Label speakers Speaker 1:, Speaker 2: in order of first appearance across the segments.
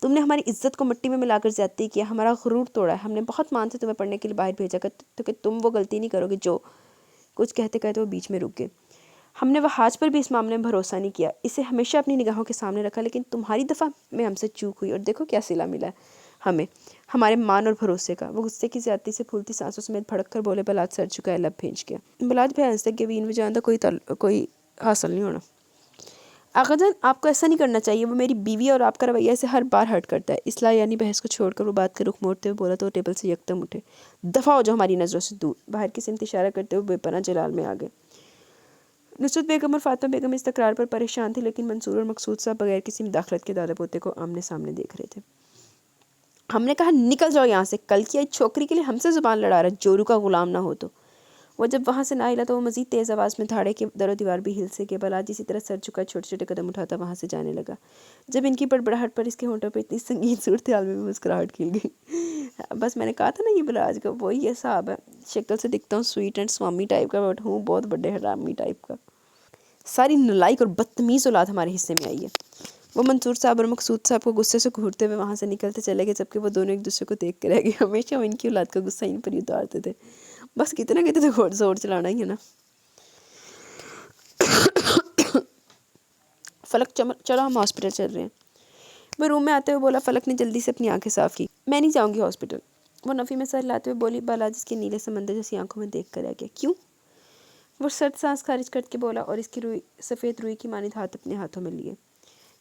Speaker 1: تم نے ہماری عزت کو مٹی میں ملا کر زیادتی کیا، ہمارا غرور توڑا ہے، ہم نے بہت مان سے تمہیں پڑھنے کے لیے باہر بھیجا کر تو کہ تم وہ غلطی نہیں کرو گے جو کچھ کہتے کہتے وہ بیچ میں رک گئے۔ ہم نے وحاج پر بھی اس معاملے میں بھروسہ نہیں کیا، اسے ہمیشہ اپنی نگاہوں کے سامنے رکھا، لیکن تمہاری دفعہ میں ہم سے چوک ہوئی اور دیکھو کیا صلہ ملا ہے ہمیں ہمارے مان اور بھروسے کا۔ وہ غصے کی زیادتی سے پھولتی سانسوں سمیت بھڑک کر بولے، بلاد سر جھکائے لب بھیج گیا۔ بلاد بھی ہنس کے بھی ان جانتا کوئی حاصل نہیں ہونا۔ آقا جان آپ کو ایسا نہیں کرنا چاہیے، وہ میری بیوی اور آپ کا رویہ سے ہر بار ہرٹ کرتا ہے۔ اصلاح یعنی بحث کو چھوڑ کر وہ بات کا رخ موڑتے ہوئے بولا تو وہ ٹیبل سے یکدم اٹھے، دفع ہو جاؤ ہماری نظروں سے دور۔ باہر کی سمت اشارہ کرتے ہوئے بے پناہ جلال میں آ گئے۔ نصرت بیگم اور فاطمہ بیگم اس تکرار پر پریشان تھی، لیکن منصور اور مقصود صاحب بغیر کسی مداخلت کے دادا پوتے کو آمنے سامنے دیکھ رہے تھے۔ ہم نے کہا نکل جاؤ یہاں سے، کل کی آئی چھوکری کے لیے ہم سے زبان لڑا رہا ہے، جورو کا غلام نہ ہو تو۔ وہ جب وہاں سے نہ ہلا تو وہ مزید تیز آواز میں دھاڑے کے در و دیوار بھی ہل سے کہ بلاد اسی طرح سر جھکا چھوٹے چھوٹے قدم اٹھاتا وہاں سے جانے لگا۔ جب ان کی بڑبڑاہٹ پر اس کے ہونٹوں پہ اتنی سنگین صورتحال میں بھی مسکراہٹ کھل گئی۔ بس میں نے کہا تھا نا یہ بلاد کا وہی حساب ہے، شکل سے دکھتا ہوں سویٹ اینڈ سوامی ٹائپ کا، بٹ ہوں بہت بڑے حرامی ٹائپ کا۔ ساری نلائق اور بدتمیز اولاد ہمارے حصے میں آئی ہے۔ وہ منصور صاحب اور مقصود صاحب کو غصے سے گھورتے ہوئے وہاں سے نکلتے چلے گئے، جبکہ وہ دونوں ایک دوسرے کو دیکھ کے رہ گئے۔ ہمیشہ وہ ان کی اولاد کا غصہ ان پر ہی اتارتے تھے، بس کتنا کہتے تھے زور چلانا ہی ہے نا۔ فلک چلو ہم ہاسپٹل چل رہے ہیں۔ وہ روم میں آتے ہوئے بولا۔ فلک نے جلدی سے اپنی آنکھیں صاف کی۔ میں نہیں جاؤں گی ہاسپٹل۔ وہ نفی میں سر لاتے ہوئے بولی۔ بالا جس کے نیلے سمندر جیسی آنکھوں میں دیکھ کر رہ گیا۔ کیوں؟ وہ سرد سانس خارج کر کے بولا اور اس کی سفید روئی کی مانند ہاتھ اپنے ہاتھوں میں لیے۔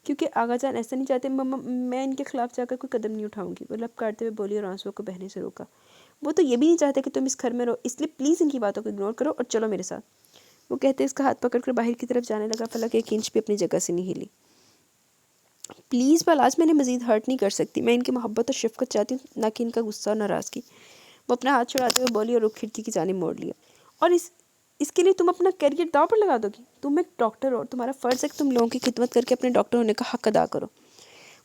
Speaker 1: کیونکہ آغا جان ایسا نہیں چاہتے، میں ان کے خلاف جا کر کوئی قدم نہیں اٹھاؤں گی۔ وہ لب کاٹتے ہوئے بولی اور آنسوؤں کو بہنے سے روکا۔ وہ تو یہ بھی نہیں چاہتے کہ تم اس گھر میں رہو، اس لیے پلیز ان کی باتوں کو اگنور کرو اور چلو میرے ساتھ۔ وہ کہتے اس کا ہاتھ پکڑ کر باہر کی طرف جانے لگا۔ فلک ایک انچ بھی اپنی جگہ سے نہیں ہلی۔ پلیز بالاج میں نے مزید ہرٹ نہیں کر سکتی، میں ان کی محبت اور شفقت چاہتی ہوں، نہ کہ ان کا غصہ اور ناراضگی۔ وہ اپنا ہاتھ چھڑاتے ہوئے بولی اور رخ کھڑکی کی جانب موڑ لیا۔ اور اس کے لیے تم اپنا کیریئر داؤ پر لگا دو گی؟ تم ایک ڈاکٹر ہو اور تمہارا فرض ہے کہ تم لوگوں کی خدمت کر کے اپنے ڈاکٹر ہونے کا حق ادا کرو۔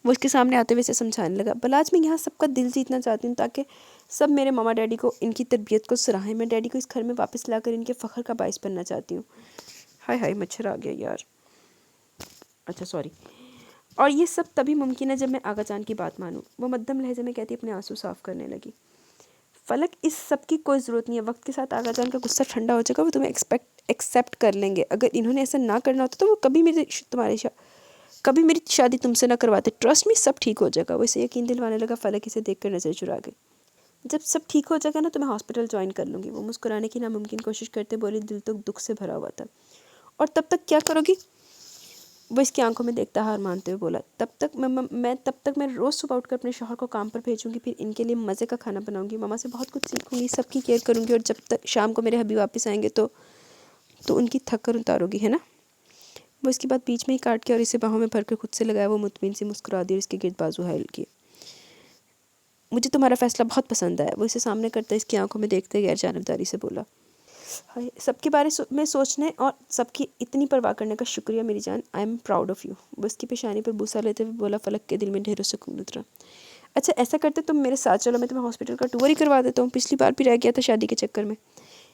Speaker 1: وہ اس کے سامنے آتے ہوئے اسے سمجھانے لگا۔ بالاج میں یہاں سب کا دل جیتنا چاہتی ہوں تاکہ سب میرے ماما ڈیڈی کو ان کی تربیت کو سراہیں۔ میں ڈیڈی کو اس گھر میں واپس لا کر ان کے فخر کا باعث بننا چاہتی ہوں۔ ہائے ہائے مچھر آ گیا یار، اچھا سوری۔ اور یہ سب تبھی ممکن ہے جب میں آغا جان کی بات مانوں۔ وہ مدھم لہجے میں کہتی اپنے آنسو صاف کرنے لگی۔ فلک اس سب کی کوئی ضرورت نہیں ہے، وقت کے ساتھ آغا جان کا غصہ ٹھنڈا ہو جائے گا، وہ تمہیں ایکسیپٹ کر لیں گے۔ اگر انہوں نے ایسا نہ کرنا ہوتا تو وہ کبھی میری شادی تم سے نہ کرواتے۔ ٹرسٹ می سب ٹھیک ہو جائے گا۔ وہ اسے یقین دلوانے لگا۔ فلک اسے دیکھ کر نظر چرا گئی۔ جب سب ٹھیک ہو جائے گا نا تو میں ہاسپٹل جوائن کر لوں گی۔ وہ مسکرانے کی ناممکن کوشش کرتے بولی، دل تو دکھ سے بھرا ہوا تھا۔ اور تب تک کیا کرو گی؟ وہ اس کی آنکھوں میں دیکھتا ہار مانتے ہوئے بولا، تب تک میں روز صبح اٹھ کر اپنے شوہر کو کام پر بھیجوں گی، پھر ان کے لیے مزے کا کھانا بناؤں گی، ماما سے بہت کچھ سیکھوں گی، سب کی کیئر کروں گی، اور جب تک شام کو میرے حبیب واپس آئیں گے تو ان کی تھک کر اتارو گی، ہے نا؟ وہ اس کی بات بیچ میں ہی کاٹ کے اور اسے باہوں میں بھر کر خود سے لگایا وہ مطمئن سی مسکرا دی اور اس کے گرد بازو حائل کیے۔ مجھے تمہارا فیصلہ بہت پسند آیا۔ وہ اسے سامنے کرتا اس کی آنکھوں میں دیکھتے غیر جانبداری سے بولا۔ سب کے بارے میں سوچنے اور سب کی اتنی پرواہ کرنے کا شکریہ میری جان، I am proud of you. وہ اس کی پیشانی پر بوسہ لیتے ہوئے بولا۔ فلک کے دل میں ڈھیروں سکون اترا۔ اچھا ایسا کرتے تم میرے ساتھ چلو، میں تمہیں ہاسپٹل کا ٹور ہی کروا دیتا ہوں، پچھلی بار بھی رہ گیا تھا شادی کے چکر میں۔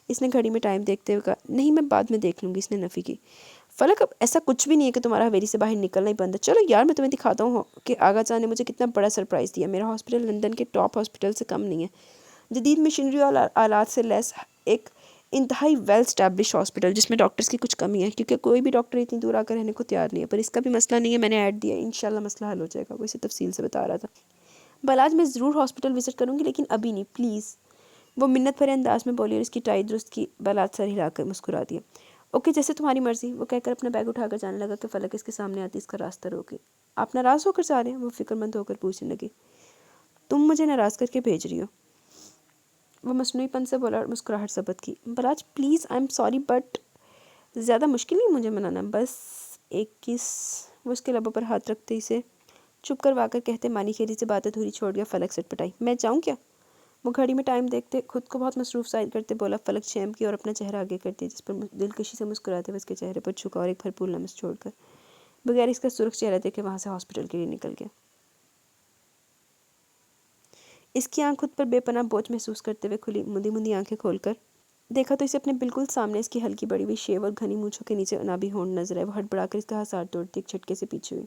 Speaker 1: اس نے گھڑی میں ٹائم دیکھتے ہوئے کہا۔ نہیں میں بعد میں دیکھ لوں گی، اس نے نفی کی۔ فلک اب ایسا کچھ بھی نہیں ہے کہ تمہارا حویلی سے باہر نکلنا ہی بند ہے۔ چلو یار میں تمہیں دکھاتا ہوں کہ آغا جان نے مجھے کتنا بڑا سرپرائز دیا۔ میرا ہاسپٹل لندن کے ٹاپ ہاسپٹل سے کم نہیں ہے، جدید مشینری اور آلات سے لیس ایک انتہائی ویل اسٹیبلش ہاسپٹل جس میں ڈاکٹرز کی کچھ کمی ہے، کیونکہ کوئی بھی ڈاکٹر اتنی دور آ کر رہنے کو تیار نہیں ہے، پر اس کا بھی مسئلہ نہیں ہے، میں نے ایڈ دیا ہے، انشاءاللہ مسئلہ حل ہو جائے گا۔ وہ اسے تفصیل سے بتا رہا تھا۔ بالاج میں ضرور ہاسپٹل وزٹ کروں گی لیکن ابھی نہیں پلیز، وہ منت بھرے انداز میں بولی اور اس کی ٹائی درست کی۔ بالاج سر ہلا کر مسکرا دیا۔ اوکے جیسے تمہاری مرضی، وہ کہہ کر اپنا بیگ اٹھا کر جانے لگا کہ فلک اس کے سامنے آتی اس کا راستہ روک گئی۔ آپ ناراض ہو کر جا رہے ہیں؟ وہ فکر مند ہو کر پوچھنے لگی۔ تم مجھے ناراض کر کے بھیج رہی ہو؟ وہ مصنوعی پن سے بولا اور مسکراہٹ ثبت کی۔ Balach please I am sorry but زیادہ مشکل نہیں مجھے منانا، بس ایک کس۔ وہ اس کے لبوں پر ہاتھ رکھتے اسے چپ کروا کر کہتے مانی کھیری سے بات ادھوری چھوڑ گیا۔ فلک سٹ پٹائی۔ میں جاؤں کیا؟ وہ گھڑی میں ٹائم دیکھتے خود کو بہت مصروف ظاہر کرتے بولا۔ فلک شیم کی اور اپنا چہرہ آگے کرتی جس پر دلکشی سے مسکراتے ہوئے اس کے چہرے پر چھکا اور ایک بھرپور لمس چھوڑ کر بغیر اس کا سرخ چہرہ دیکھے وہاں سے ہاسپٹل کے لیے نکل گیا۔ اس کی آنکھ خود پر بے پناہ بوجھ محسوس کرتے ہوئے کھلی مندی مندی آنکھیں کھول کر دیکھا تو اسے اپنے بالکل سامنے اس کی ہلکی بڑی ہوئی شیو اور گھنی مونچھوں کے نیچے نابی ہونڈ نظر آئے۔ وہ ہڑبڑا کر اس کا ہاتھ توڑتی ایک جھٹکے سے پیچھے ہوئی۔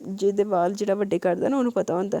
Speaker 1: ਜਿਹਦੇ ਵਾਲ ਜਿਹੜਾ ਵੱਡੇ ਕਰਦਾ ਨਾ ਉਹਨੂੰ ਪਤਾ ਹੁੰਦਾ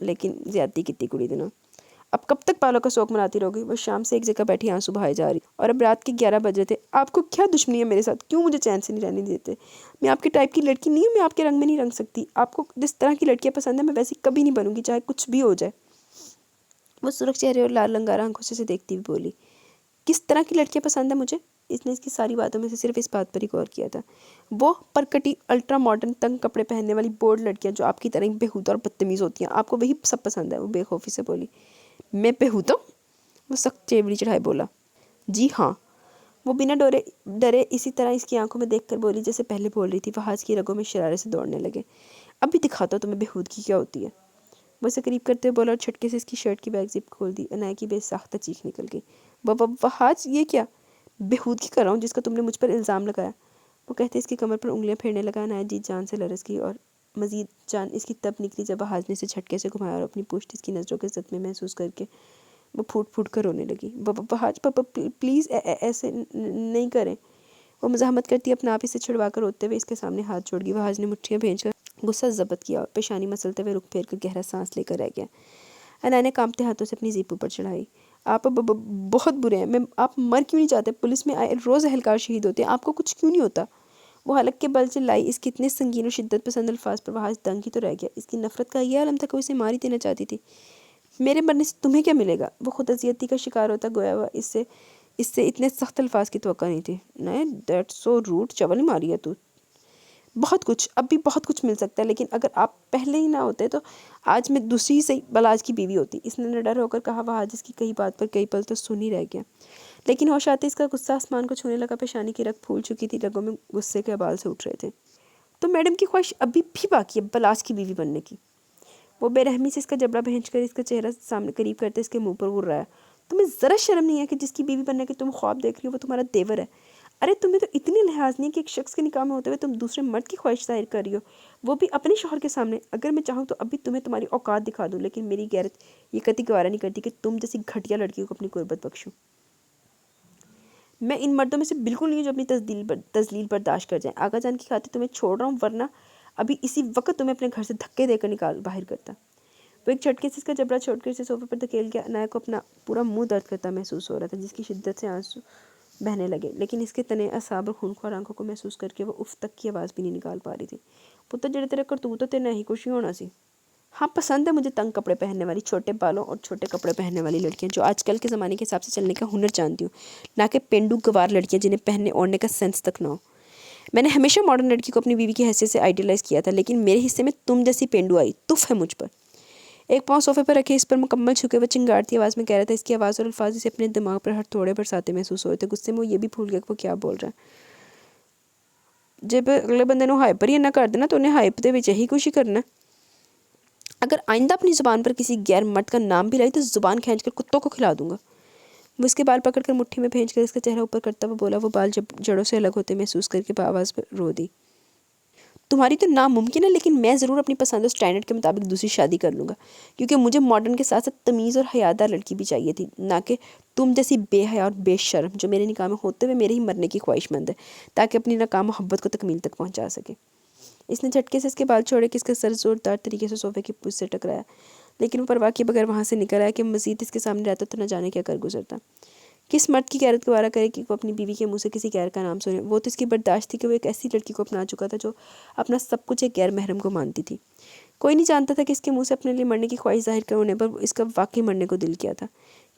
Speaker 1: لیکن زیادتی کتنی کڑی دنوں. اب کب تک پالوں کا شوق مناتی رہو گی؟ وہ شام سے ایک جگہ بیٹھی آنسو بہائے جا رہی اور اب رات کے 11 بج رہے تھے. آپ کو کیا دشمنی ہے میرے ساتھ؟ کیوں مجھے چین سے نہیں رہنے دیتے؟ میں آپ کے ٹائپ کی لڑکی نہیں ہوں. میں آپ کے رنگ میں نہیں رنگ سکتی. آپ کو جس طرح کی لڑکیاں پسند ہیں میں ویسی کبھی نہیں بنوں گی، چاہے کچھ بھی ہو جائے. وہ سرخ چہرے اور لال لنگارہ آنکھوں سے دیکھتی ہوئی بولی. کس طرح کی لڑکیاں پسند ہیں مجھے؟ اس نے اس کی ساری باتوں میں سے صرف اس بات پر ہی غور کیا تھا. وہ پرکٹی الٹرا ماڈرن تنگ کپڑے پہننے والی بورڈ لڑکیاں جو آپ کی طرح بےہودہ اور بدتمیز ہوتی ہیں، آپ کو وہی سب پسند ہے. وہ بے خوفی سے بولی. میں بےہودہ؟ وہ سخت چیوڑی چڑھائے بولا. جی ہاں. وہ بنا ڈرے اسی طرح اس کی آنکھوں میں دیکھ کر بولی جیسے پہلے بول رہی تھی. فہد کی رگوں میں شرارے سے دوڑنے لگے. اب بھی دکھاتا ہوں تمہیں بےہودگی کیا ہوتی ہے. وہ اسے قریب کرتے ہوئے بولا اور چھٹکے سے اس کی شرٹ کی بیک زپ کھول دی. عنایہ کی بے ساختہ چیخ نکل گئی. فہد یہ کیا بےہودگی کر رہا ہوں جس کا تم نے مجھ پر الزام لگایا؟ وہ کہتے اس کی کمر پر انگلیاں پھیرنے لگا. عنایہ جی جان سے لرز گئی اور مزید جان اس کی تب نکلی جب فہد نے اسے جھٹکے سے گھمایا اور اپنی پشت اس کی نظروں کے زد میں محسوس کر کے وہ پھوٹ پھوٹ کر رونے لگی. فہد پلیز ایسے نہیں کریں. وہ مزاحمت کرتی اپنا آپ اسے چھڑوا کر روتے ہوئے اس کے سامنے ہاتھ جوڑ گئی. فہد نے مٹھیاں بھینج کر غصہ ضبط کیا اور پیشانی مسلتے ہوئے رخ پھیر کر گہرا سانس لے کر رہ گیا. عنایہ نے کانپتے ہاتھوں سے اپنی زیپ اوپر چڑھائی. آپ بہت برے ہیں. آپ مر کیوں نہیں جاتے؟ پولیس میں آئے روز اہلکار شہید ہوتے ہیں، آپ کو کچھ کیوں نہیں ہوتا؟ وہ حلق کے بل سے لائی اس کے اتنے سنگین اور شدت پسند الفاظ پر فہد دنگ ہی تو رہ گیا. اس کی نفرت کا یہ عالم تھا کہ وہ اسے مار ہی دینا چاہتی تھی. میرے مرنے سے تمہیں کیا ملے گا؟ وہ خود اذیتی کا شکار ہوتا گویا ہوا. اس سے اتنے سخت الفاظ کی توقع نہیں تھی. نہیں دیٹس سو روڈ. چول ماری ہے تو. بہت کچھ، اب بھی بہت کچھ مل سکتا ہے، لیکن اگر آپ پہلے ہی نہ ہوتے تو آج میں دوسری ہی صحیح بلاج کی بیوی ہوتی. اس نے نڈر ہو کر کہا. فہد جس کی کئی بات پر کئی پل تو سن ہی رہ گیا، لیکن ہوش آتے اس کا غصہ آسمان کو چھونے لگا. پیشانی کی رگ پھول چکی تھی، رگوں میں غصے کے ابال سے اٹھ رہے تھے. تو میڈم کی خواہش ابھی بھی باقی ہے بلاج کی بیوی بننے کی. وہ بے رحمی سے اس کا جبڑا بھینچ کر اس کا چہرہ سامنے قریب کرتے اس کے منہ پر غر رہا ہے. تمہیں ذرا شرم نہیں ہے کہ جس کی بیوی بننے کے تم خواب دیکھ رہی ہو وہ تمہارا دیور ہے؟ ارے تمہیں تو اتنی لحاظ نہیں کہ ایک شخص کے نکاح میں ہوتے ہوئے تم دوسرے مرد کی خواہش ظاہر کر رہی ہو، وہ بھی اپنے شوہر کے سامنے. اگر میں چاہوں تو ابھی تمہیں تمہاری اوقات دکھا دوں، لیکن میری غیرت یہ قطعی گوارا نہیں کرتی کہ تم جیسی گھٹیا لڑکیوں کو اپنی قربت بخشوں. میں ان مردوں میں سے بالکل نہیں جو اپنی تذلیل برداشت کر جائیں. آقا جان کی خاطر تمہیں چھوڑ رہا ہوں، ورنہ ابھی اسی وقت تمہیں اپنے گھر سے دھکے دے کر نکال باہر کرتا. وہ ایک جھٹکے سے اس کا جبڑا چھوڑ کر اسے صوفے پر دھکیل گیا. عنایہ کو اپنا پورا منہ درد کرتا محسوس ہو رہا تھا، جس کی شدت سے آنسو بہنے لگے، لیکن اس کے تنے اعصاب اور خونخوار آنکھوں کو محسوس کر کے وہ اف تک کی آواز بھی نہیں نکال پا رہی تھی. پتر جڑے تیرے کرتوت تے نہیں خوشی ہونا سی. ہاں پسند ہے مجھے تنگ کپڑے پہننے والی، چھوٹے بالوں اور چھوٹے کپڑے پہننے والی لڑکیاں جو آج کل کے زمانے کے حساب سے چلنے کا ہنر جانتی ہوں، نہ کہ پینڈو گوار لڑکیاں جنہیں پہننے اوڑھنے کا سینس تک نہ ہو. میں نے ہمیشہ ماڈرن لڑکی کو اپنی بیوی کی حیثیت سے آئیڈیلائز کیا تھا، لیکن میرے حصے میں تم جیسی پینڈو آئی. تف ہے مجھ پر. ایک پاؤں صوفے پر رکھے اس پر مکمل چھکے ہوئے چنگاڑتی آواز میں کہہ رہا تھا. اس کی آواز اور الفاظ اسے اپنے دماغ پر ہر تھوڑے برساتے محسوس ہوئے تھے. غصے میں وہ یہ بھی بھول گیا کہ وہ کیا بول رہا ہے. جب اگلے بندے نو ہائپر ہی نہ کر دینا تو انہیں ہائپ دے وچ ہی خوشی کرنا. اگر آئندہ اپنی زبان پر کسی غیر مرد کا نام بھی لائی تو زبان کھینچ کر کتوں کو کھلا دوں گا. وہ اس کے بال پکڑ کر مٹھی میں بھینچ کر اس کا چہرہ اوپر کرتا ہوا بولا. وہ بال جب جڑوں سے الگ ہوتے محسوس کر کے آواز پر رو دی. تمہاری تو ناممکن ہے، لیکن میں ضرور اپنی پسند اور سٹینڈرڈ کے مطابق دوسری شادی کر لوں گا، کیونکہ مجھے ماڈرن کے ساتھ ساتھ تمیز اور حیادار لڑکی بھی چاہیے تھی، نہ کہ تم جیسی بے حیا اور بے شرم جو میرے نکاح میں ہوتے ہوئے میرے ہی مرنے کی خواہش مند ہے تاکہ اپنی ناکام محبت کو تکمیل تک پہنچا سکے. اس نے جھٹکے سے اس کے بال چھوڑے کہ اس کا سر زوردار طریقے سے صوفے کی پشت سے ٹکرایا، لیکن وہ پرواہ کیے بغیر وہاں سے نکل آیا کہ مزید اس کے سامنے رہتا تو نہ جانے کیا کر گزرتا. کس مرد کی غیرت گوارا کرے کہ وہ اپنی بیوی کے منہ سے کسی غیر کا نام سنے. وہ تو اس کی برداشت تھی کہ وہ ایک ایسی لڑکی کو اپنا چکا تھا جو اپنا سب کچھ ایک غیر محرم کو مانتی تھی. کوئی نہیں جانتا تھا کہ اس کے منہ سے اپنے لیے مرنے کی خواہش ظاہر کرنے پر اس کا واقعی مرنے کو دل کیا تھا.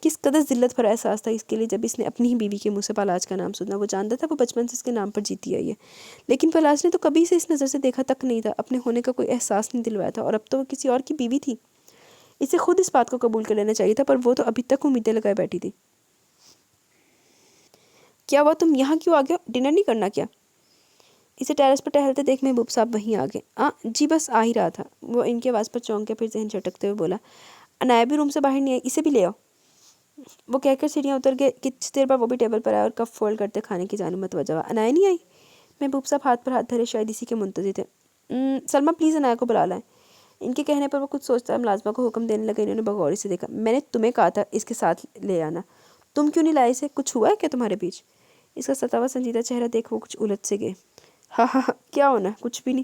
Speaker 1: کس قدر ذلت بھرا احساس تھا اس کے لیے جب اس نے اپنی ہی بیوی کے منہ سے پالاج کا نام سنا. وہ جانتا تھا وہ بچپن سے اس کے نام پر جیتی آئی ہے، لیکن پالاج نے تو کبھی اسے اس نظر سے دیکھا تک نہیں تھا، اپنے ہونے کا کوئی احساس نہیں دلوایا تھا، اور اب تو وہ کسی اور کی بیوی تھی. اسے خود اس بات کو قبول کر لینا چاہیے تھا، پر وہ تو ابھی تک امیدیں لگائے بیٹھی تھی. کیا ہوا؟ تم یہاں کیوں آ گئے؟ ڈنر نہیں کرنا کیا؟ اسے ٹیرس پر ٹہلتے دیکھ محبوب صاحب وہیں آ گئے. جی بس آ ہی رہا تھا. وہ ان کی آواز پر چونک کے پھر ذہن جھٹکتے ہوئے بولا. عنایہ بھی روم سے باہر نہیں آئی، اسے بھی لے آؤ. وہ کہہ کر سیڑھیاں اتر گئے. کچھ دیر بعد وہ بھی ٹیبل پر آیا اور کپ فولڈ کرتے کھانے کی جانب متوجہ ہوا. عنایہ نہیں آئی؟ محبوب صاحب ہاتھ پر ہاتھ دھرے شاید اسی کے منتظر تھے. سلمہ پلیز عنایہ کو بلا لائیں. ان کے کہنے پر وہ کچھ سوچتا ملازمہ کو حکم دینے لگا. انہوں نے بغور سے دیکھا. میں نے تمہیں کہا تھا اس کے ساتھ لے آنا، تم کیوں نہیں لائے اسے؟ کچھ ہوا ہے کیا تمہارے بیچ؟ اس کا ستاوا سنجیدہ چہرہ دیکھ وہ کچھ الجھ سے گئے. ہاں کیا ہونا ہے؟ کچھ بھی نہیں.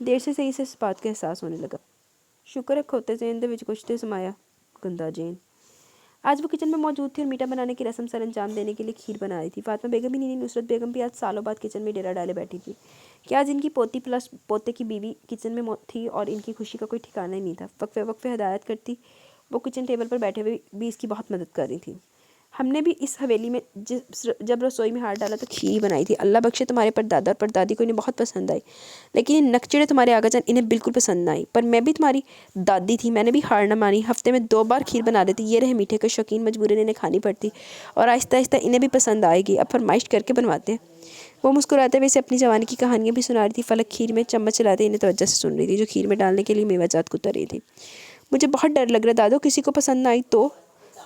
Speaker 1: دیر سے صحیح سے اس بات کا احساس ہونے لگا۔ شکر ہے کھوتے ذہن دے وچ کچھ تے سمایا، گندا جین۔ آج وہ کچن میں موجود تھی اور میٹھا بنانے کی رسم سر انجام دینے کے لیے کھیر بنا رہی تھی۔ فاطمہ بیگم بھی نہیں، نصرت بیگم بھی آج سالوں بعد کچن میں ڈیرا ڈالے بیٹھی تھی کہ آج ان کی پوتی پلس پوتے کی بیوی کچن میں تھی اور ان کی خوشی کا کوئی ٹھکانہ ہی نہیں تھا۔ وقفے وقفے ہدایت کرتی وہ کچن ٹیبل پر بیٹھے ہوئے بھی اس کی بہت مدد کر رہی تھی۔ ہم نے بھی اس حویلی میں جب رسوئی میں ہاتھ ڈالا تو کھیر بنائی تھی، اللہ بخشے تمہارے پردادا اور پردادی کو انہیں بہت پسند آئی، لیکن یہ نکچڑے تمہارے آقا جان انہیں بالکل پسند نہ آئی۔ پر میں بھی تمہاری دادی تھی، میں نے بھی ہار نہ مانی، ہفتے میں 2 بار کھیر بنا دیتی۔ یہ رہے میٹھے کے شوقین، مجبوراً انہیں کھانی پڑتی اور آہستہ آہستہ انہیں بھی پسند آئے گی، اب فرمائش کر کے بنواتے ہیں۔ وہ مسکراتے ہوئے اسے اپنی جوانی کی کہانیاں بھی سنا رہی تھی۔ فلک کھیر میں چمچ چلاتے انہیں توجہ سے سن رہی تھی جو کھیر میں ڈالنے کے لیے میوہ جات کتر رہی تھی۔ مجھے بہت ڈر لگ رہا دادو، کسی کو پسند نہ آئی تو؟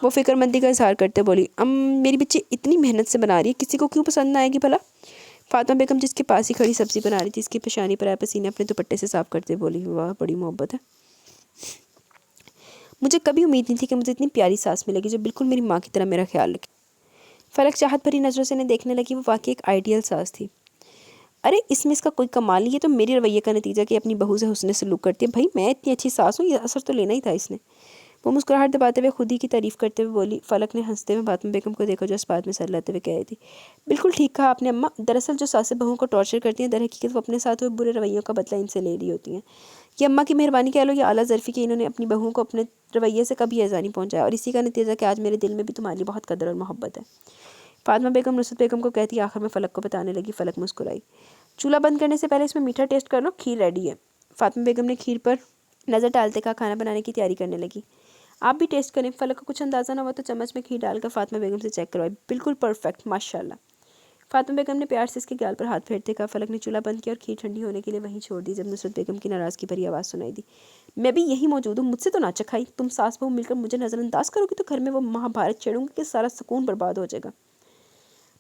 Speaker 1: وہ فکر مندی کا اظہار کرتے بولی، میری بچی اتنی محنت سے بنا رہی ہے، کسی کو کیوں پسند نہ آئے گی بھلا؟ فاطمہ بیگم جس کے پاس ہی کھڑی سبزی بنا رہی تھی، اس کی پیشانی پر آئے پسینے اپنے دوپٹے سے صاف کرتے بولی، واہ بڑی محبت ہے۔ مجھے کبھی امید نہیں تھی کہ مجھے اتنی پیاری ساس ملے گی جو بالکل میری ماں کی طرح میرا خیال رکھے۔ فلک چاہت بھری نظروں سے انہیں دیکھنے لگی، وہ واقعی ایک آئیڈیل ساس تھی۔ ارے اس میں اس کا کوئی کمال نہیں، یہ تو میری رویے کا نتیجہ کہ اپنی بہو سے حسن سلوک کرتی ہے۔ بھائی میں اتنی اچھی ساس ہوں، یہ اثر تو لینا ہی تھا اس نے۔ وہ مسکراہٹ دباتے ہوئے خود ہی کی تعریف کرتے ہوئے بولی۔ فلک نے ہنستے ہوئے فاطمہ بیگم کو دیکھا جو اس بات میں سر لیتے ہوئے کہہ رہی تھی، بالکل ٹھیک کہا آپ نے اماں، دراصل جو ساسیں بہوؤں کو ٹارچر کرتی ہیں در حقیقت وہ اپنے ساتھ ہوئے برے رویوں کا بدلہ ان سے لے رہی ہوتی ہیں۔ یہ اماں کی مہربانی کہہ لو یا اعلیٰ ظرفی کہ انہوں نے اپنی بہوؤں کو اپنے رویے سے کبھی ایذا نہیں پہنچایا، اور اسی کا نتیجہ کہ آج میرے دل میں بھی تمہارے لیے بہت قدر اور محبت ہے۔ فاطمہ بیگم نصرت بیگم کو کہتی آخر میں فلک کو بتانے لگی۔ فلک مسکرائی۔ چولہا بند کرنے سے پہلے اس میں میٹھا ٹیسٹ کر لو، کھیر ریڈی ہے۔ فاطمہ بیگم نے کھیر پر نظر ڈالتے کہا، کھانا بنانے کی تیاری کرنے لگی۔ آپ بھی ٹیسٹ کریں۔ فلک کو کچھ اندازہ نہ ہوا تو چمچ میں کھیر ڈال کر فاطمہ بیگم سے چیک کروائی، بالکل پرفیکٹ ماشاءاللہ۔ فاطمہ بیگم نے پیار سے اس کے گال پر ہاتھ پھیرتے کہا۔ فلک نے چولہا بند کیا اور کھیر ٹھنڈی ہونے کے لیے وہیں چھوڑ دی جب نصرت بیگم کی ناراضگی بھری آواز سنائی دی، میں بھی یہی موجود ہوں، مجھ سے تو نہ چکھائی، تم ساس بہو مل کر مجھے نظر انداز کرو گی تو گھر میں وہ مہابھارت چھیڑوں گی کہ سارا سکون برباد ہو جائے گا۔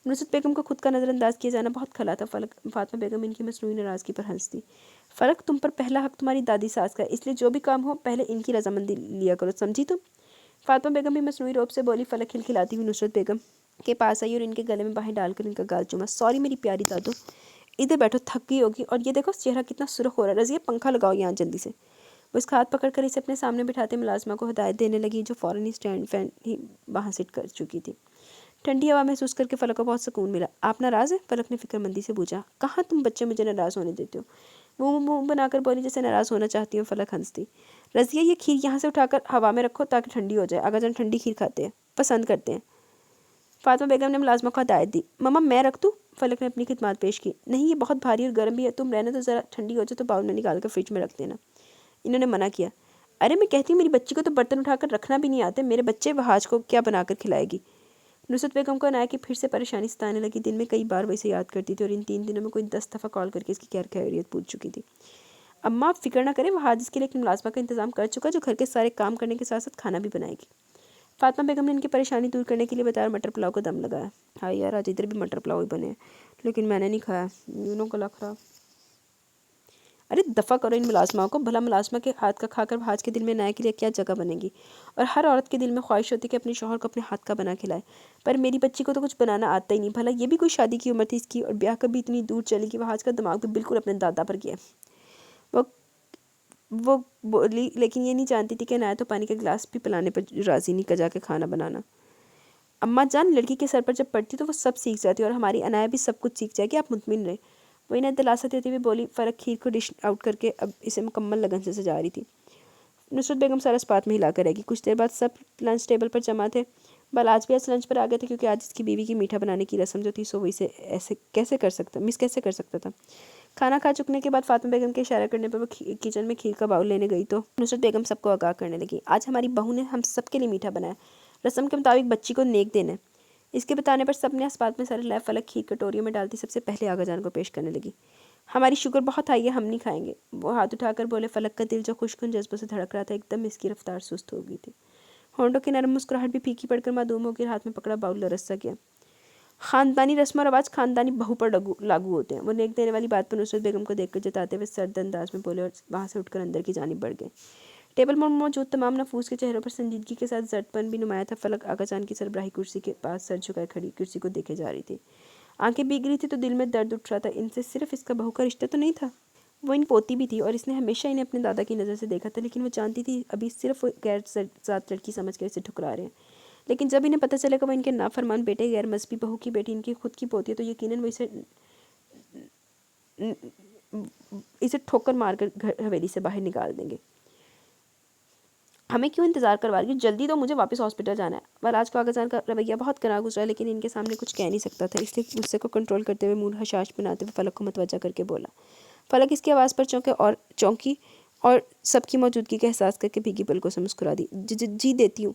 Speaker 1: نصرت بیگم کو خود کا نظر انداز کیا جانا بہت کھلا تھا۔ فاطمہ بیگم ان کی مصنوعی ناراضگی پر ہنس دی۔ فلک تم پر پہلا حق تمہاری دادی ساس کا ہے، اس لیے جو بھی کام ہو پہلے ان کی رضامندی لیا کرو، سمجھی تم؟ فاطمہ بیگم بھی مصنوعی روب سے بولی۔ فلک کھلکھلاتی ہوئی نصرت بیگم کے پاس آئی اور ان کے گلے میں باہیں ڈال کر ان کا گال چوما۔ سوری میری پیاری دادو، ادھر بیٹھو، تھک گئی ہوگی، اور یہ دیکھو چہرہ کتنا سرخ ہو رہا ہے، رضیہ پنکھا لگاؤ یہاں جلدی سے۔ وہ اس کا ہاتھ پکڑ کر اسے اپنے سامنے بٹھاتے ملازمہ کو ہدایت دینے لگی جو فوراً ہی اسٹینڈ فین ہی وہاں سٹ کر چکی تھی۔ ٹھنڈی ہوا محسوس کر کے فلک کو بہت سکون ملا۔ آپ ناراض ہیں؟ فلک نے فکر مندی سے پوچھا۔ کہاں تم بچے مجھے ناراض ہونے دیتے ہو؟ وہ منہ بنا کر بولی جیسے ناراض ہونا چاہتی ہوں۔ فلک ہنستی۔ رضیہ یہ کھیر یہاں سے اٹھا کر ہوا میں رکھو تاکہ ٹھنڈی ہو جائے، آقا جان ٹھنڈی کھیر کھاتے ہیں، پسند کرتے ہیں۔ فاطمہ بیگم نے ملازمہ کو ہدایت دی۔ ماما میں رکھ دوں؟ فلک نے اپنی خدمات پیش کی۔ نہیں یہ بہت بھاری اور گرم بھی ہے، تم رہنے تو ذرا ٹھنڈی ہو جائے تو باؤل میں نکال کر فریج میں رکھ دینا۔ انہوں نے منع کیا۔ ارے میں کہتی ہوں میری بچی کو تو برتن اٹھا کر رکھنا بھی نہیں آتے، میرے بچے وہاج کو کیا بنا کر کھلائے گی؟ نصرت بیگم کو عنایت کی پھر سے پریشانی ستانے لگی۔ دن میں کئی بار وہ اسے یاد کرتی تھی اور ان 3 دنوں میں کوئی 10 دفعہ کال کر کے اس کی خیریت پوچھ چکی تھی۔ اماں آپ فکر نہ کریں، وہ حاج اس کے لیے ایک ملازمہ کا انتظام کر چکا جو گھر کے سارے کام کرنے کے ساتھ ساتھ کھانا بھی بنائے گی۔ فاطمہ بیگم نے ان کی پریشانی دور کرنے کے لیے بتایا اور مٹر پلاؤ کو دم لگایا۔ ہاں یار آج ادھر بھی مٹر پلاؤ ہی بنے ہیں، لیکن میں نے نہیں کھایا، یونوں گلا خراب۔ ارے دفع کرو ان ملازمہ کو، بھلا ملازمہ کے ہاتھ کا کھا کر حاج کے دل میں عنایت کے لیے کیا جگہ بنے گی؟ اور ہر عورت کے دل میں خواہش ہوتی ہے کہ اپنے شوہر کو اپنے ہاتھ کا بنا کھلائے، پر میری بچی کو تو کچھ بنانا آتا ہی نہیں۔ بھلا یہ بھی کوئی شادی کی عمر تھی اس کی، اور بیاہ کر بھی اتنی دور چلی کہ وہ حاج کا دماغ بھی بالکل اپنے دادا پر گیا۔ وہ بولی لیکن یہ نہیں جانتی تھی کہ عنایت تو پانی کا گلاس بھی پلانے پر راضی نہیں، کجا کے کھانا بنانا۔ اماں جان لڑکی کے سر پر جب پڑتی تو وہ سب سیکھ جاتی ہے، اور ہماری عنایت بھی سب کچھ سیکھ جائے گی، آپ مطمئن رہیں۔ وہ انہیں دلاسا دیتے ہوئے بولی۔ فلک کھیر کو ڈش آؤٹ کر کے اب اسے مکمل لگن سے سجا رہی تھی۔ نصرت بیگم سارا اسپات میں ہلا کر رہ گی۔ کچھ دیر بعد سب لنچ ٹیبل پر جمع تھے۔ آج بھی لنچ پر آ گئے تھے کیونکہ آج اس کی بیوی کی میٹھا بنانے کی رسم جو تھی سو وہ اسے ایسے کیسے کر سکتا تھا۔ کھانا کھا چکنے کے بعد فاطمہ بیگم کے اشارہ کرنے پر وہ کچن میں کھیر کا باؤل لینے گئی تو نصرت بیگم سب کو آگاہ کرنے لگی۔ آج ہماری بہو نے ہم سب کے لیے میٹھا بنایا، رسم کے مطابق بچی کو نیک دینا ہے۔ اس کے بتانے پر سب نے اسپات میں سر ہلائے۔ فلک کھیر کٹوریوں میں ڈالتی سب سے پہلے آقا جان کو پیش کرنے لگی۔ ہماری شکر بہت آئی ہے، ہم نہیں کھائیں گے، وہ ہاتھ اٹھا کر بولے۔ فلک کا دل جو خشک جذبوں سے دھڑک رہا تھا ایک دم اس کی رفتار سست ہو گئی تھی۔ ہونٹوں کی نرم مسکراہٹ بھی پھیکی پڑ کر معدوم ہو کر ہاتھ میں پکڑا باؤل لرز سا گیا۔ خاندانی رسم و رواج خاندانی بہو پر لاگو ہوتے ہیں، وہ نیک دینے والی بات پر نصرت بیگم کو دیکھ کر جتاتے ہوئے سرد انداز میں بولے اور وہاں سے اٹھ کر اندر کی جانب بڑھ گئے۔ ٹیبل پر موجود تمام نفوس کے چہروں پر سنجیدگی کے ساتھ زرد پن بھی نمایاں تھا۔ فلک آقا جان کی سربراہی کرسی کے پاس سر جھکائے کھڑی کرسی کو دیکھے جا رہی تھی، آنکھیں بھیگ رہی تھی تو دل میں درد اٹھ رہا تھا۔ ان سے صرف اس کا بہو کا رشتہ تو نہیں تھا؟ وہ ان پوتی بھی تھی اور اس نے ہمیشہ انہیں اپنے دادا کی نظر سے دیکھا تھا، لیکن وہ جانتی تھی ابھی صرف وہ غیر ذات لڑکی سمجھ کر اسے ٹھکرا رہے ہیں۔ لیکن جب انہیں پتہ چلے کہ وہ ان کے نافرمان بیٹے غیر مذہبی بہو کی بیٹی ان کی خود کی پوتی ہے تو یقیناً وہ اسے ٹھوکر مار کر گھر حویلی سے باہر نکال دیں گے۔ ہمیں کیوں انتظار کروا رہی ہے؟ جلدی تو، مجھے واپس ہاسپٹل جانا ہے۔ ولاج کو آغازان کا رویہ بہت کڑا گزرا، لیکن ان کے سامنے کچھ کہہ نہیں سکتا تھا، اس لیے غصے کو کنٹرول کرتے ہوئے منہ حشاش بناتے ہوئے فلک کو متوجہ کر کے بولا۔ فلک اس کی آواز پر چونکی اور سب کی موجودگی کا احساس کر کے بھیگی پلکوں سے مسکرا دی۔ جی دیتی ہوں،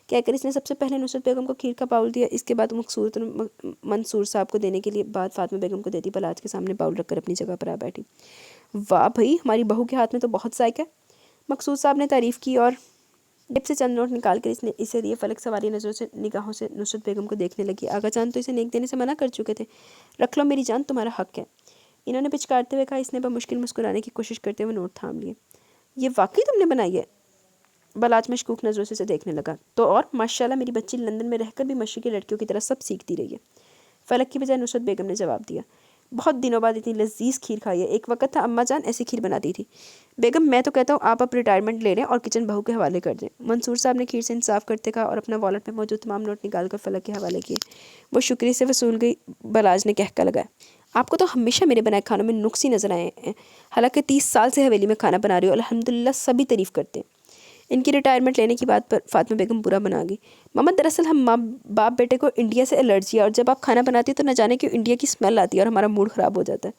Speaker 1: کہہ کر اس نے سب سے پہلے نصرت بیگم کو کھیر کا باؤل دیا، اس کے بعد مقصود منصور صاحب کو دینے کے لیے بعد فاطمہ بیگم کو دیتی۔ بلاج کے سامنے باؤل رکھ کر اپنی جگہ پر آ بیٹھی۔ واہ بھائی، ہماری بہو کے ہاتھ میں تو بہت ذائقہ ہے، مقصود صاحب نے تعریف کی اور جیب سے چند نوٹ نکال کر اسے دیے۔ فلک سواری نگاہوں سے نصرت بیگم کو دیکھنے لگی۔ آغا جان تو اسے نیک دینے سے منع کر چکے تھے۔ رکھ لو میری جان، تمہارا حق ہے، انہوں نے پچکارتے ہوئے کہا۔ اس نے بمشکل مسکرانے کی کوشش کرتے ہوئے نوٹ تھام لیے۔ یہ واقعی تم نے بنائی ہے؟ بلاج مشکوک نظروں سے اسے دیکھنے لگا۔ تو اور ماشاءاللہ، میری بچی لندن میں رہ کر بھی مشرقی لڑکیوں کی طرح سب سیکھتی رہی ہے، فلک کی بجائے نصرت بیگم نے جواب دیا۔ بہت دنوں بعد اتنی لذیذ کھیر کھائی ہے، ایک وقت تھا اماں جان ایسی کھیر بناتی تھی۔ بیگم میں تو کہتا ہوں آپ اب ریٹائرمنٹ لے لیں اور کچن بہو کے حوالے کر دیں، منصور صاحب نے کھیر سے انصاف کرتے کہا اور اپنا والٹ میں موجود تمام نوٹ نکال کر فلک کے حوالے کیے۔ وہ شکریہ سے وصول گئی۔ بلاج نے کہکا لگایا۔ آپ کو تو ہمیشہ میرے بنائے کھانوں میں نقص ہی نظر آئے ہیں، حالانکہ 30 سال سے حویلی میں کھانا بنا رہی ہو، الحمدللہ سبھی تعریف کرتے ہیں۔ ان کی ریٹائرمنٹ لینے کی بات پر فاطمہ بیگم برا بنا گئی۔ ماما دراصل ہم باپ بیٹے کو انڈیا سے الرجی ہے، اور جب آپ کھانا بناتی ہے تو نہ جانے کیوں انڈیا کی اسمیل آتی ہے اور ہمارا موڈ خراب ہو جاتا ہے۔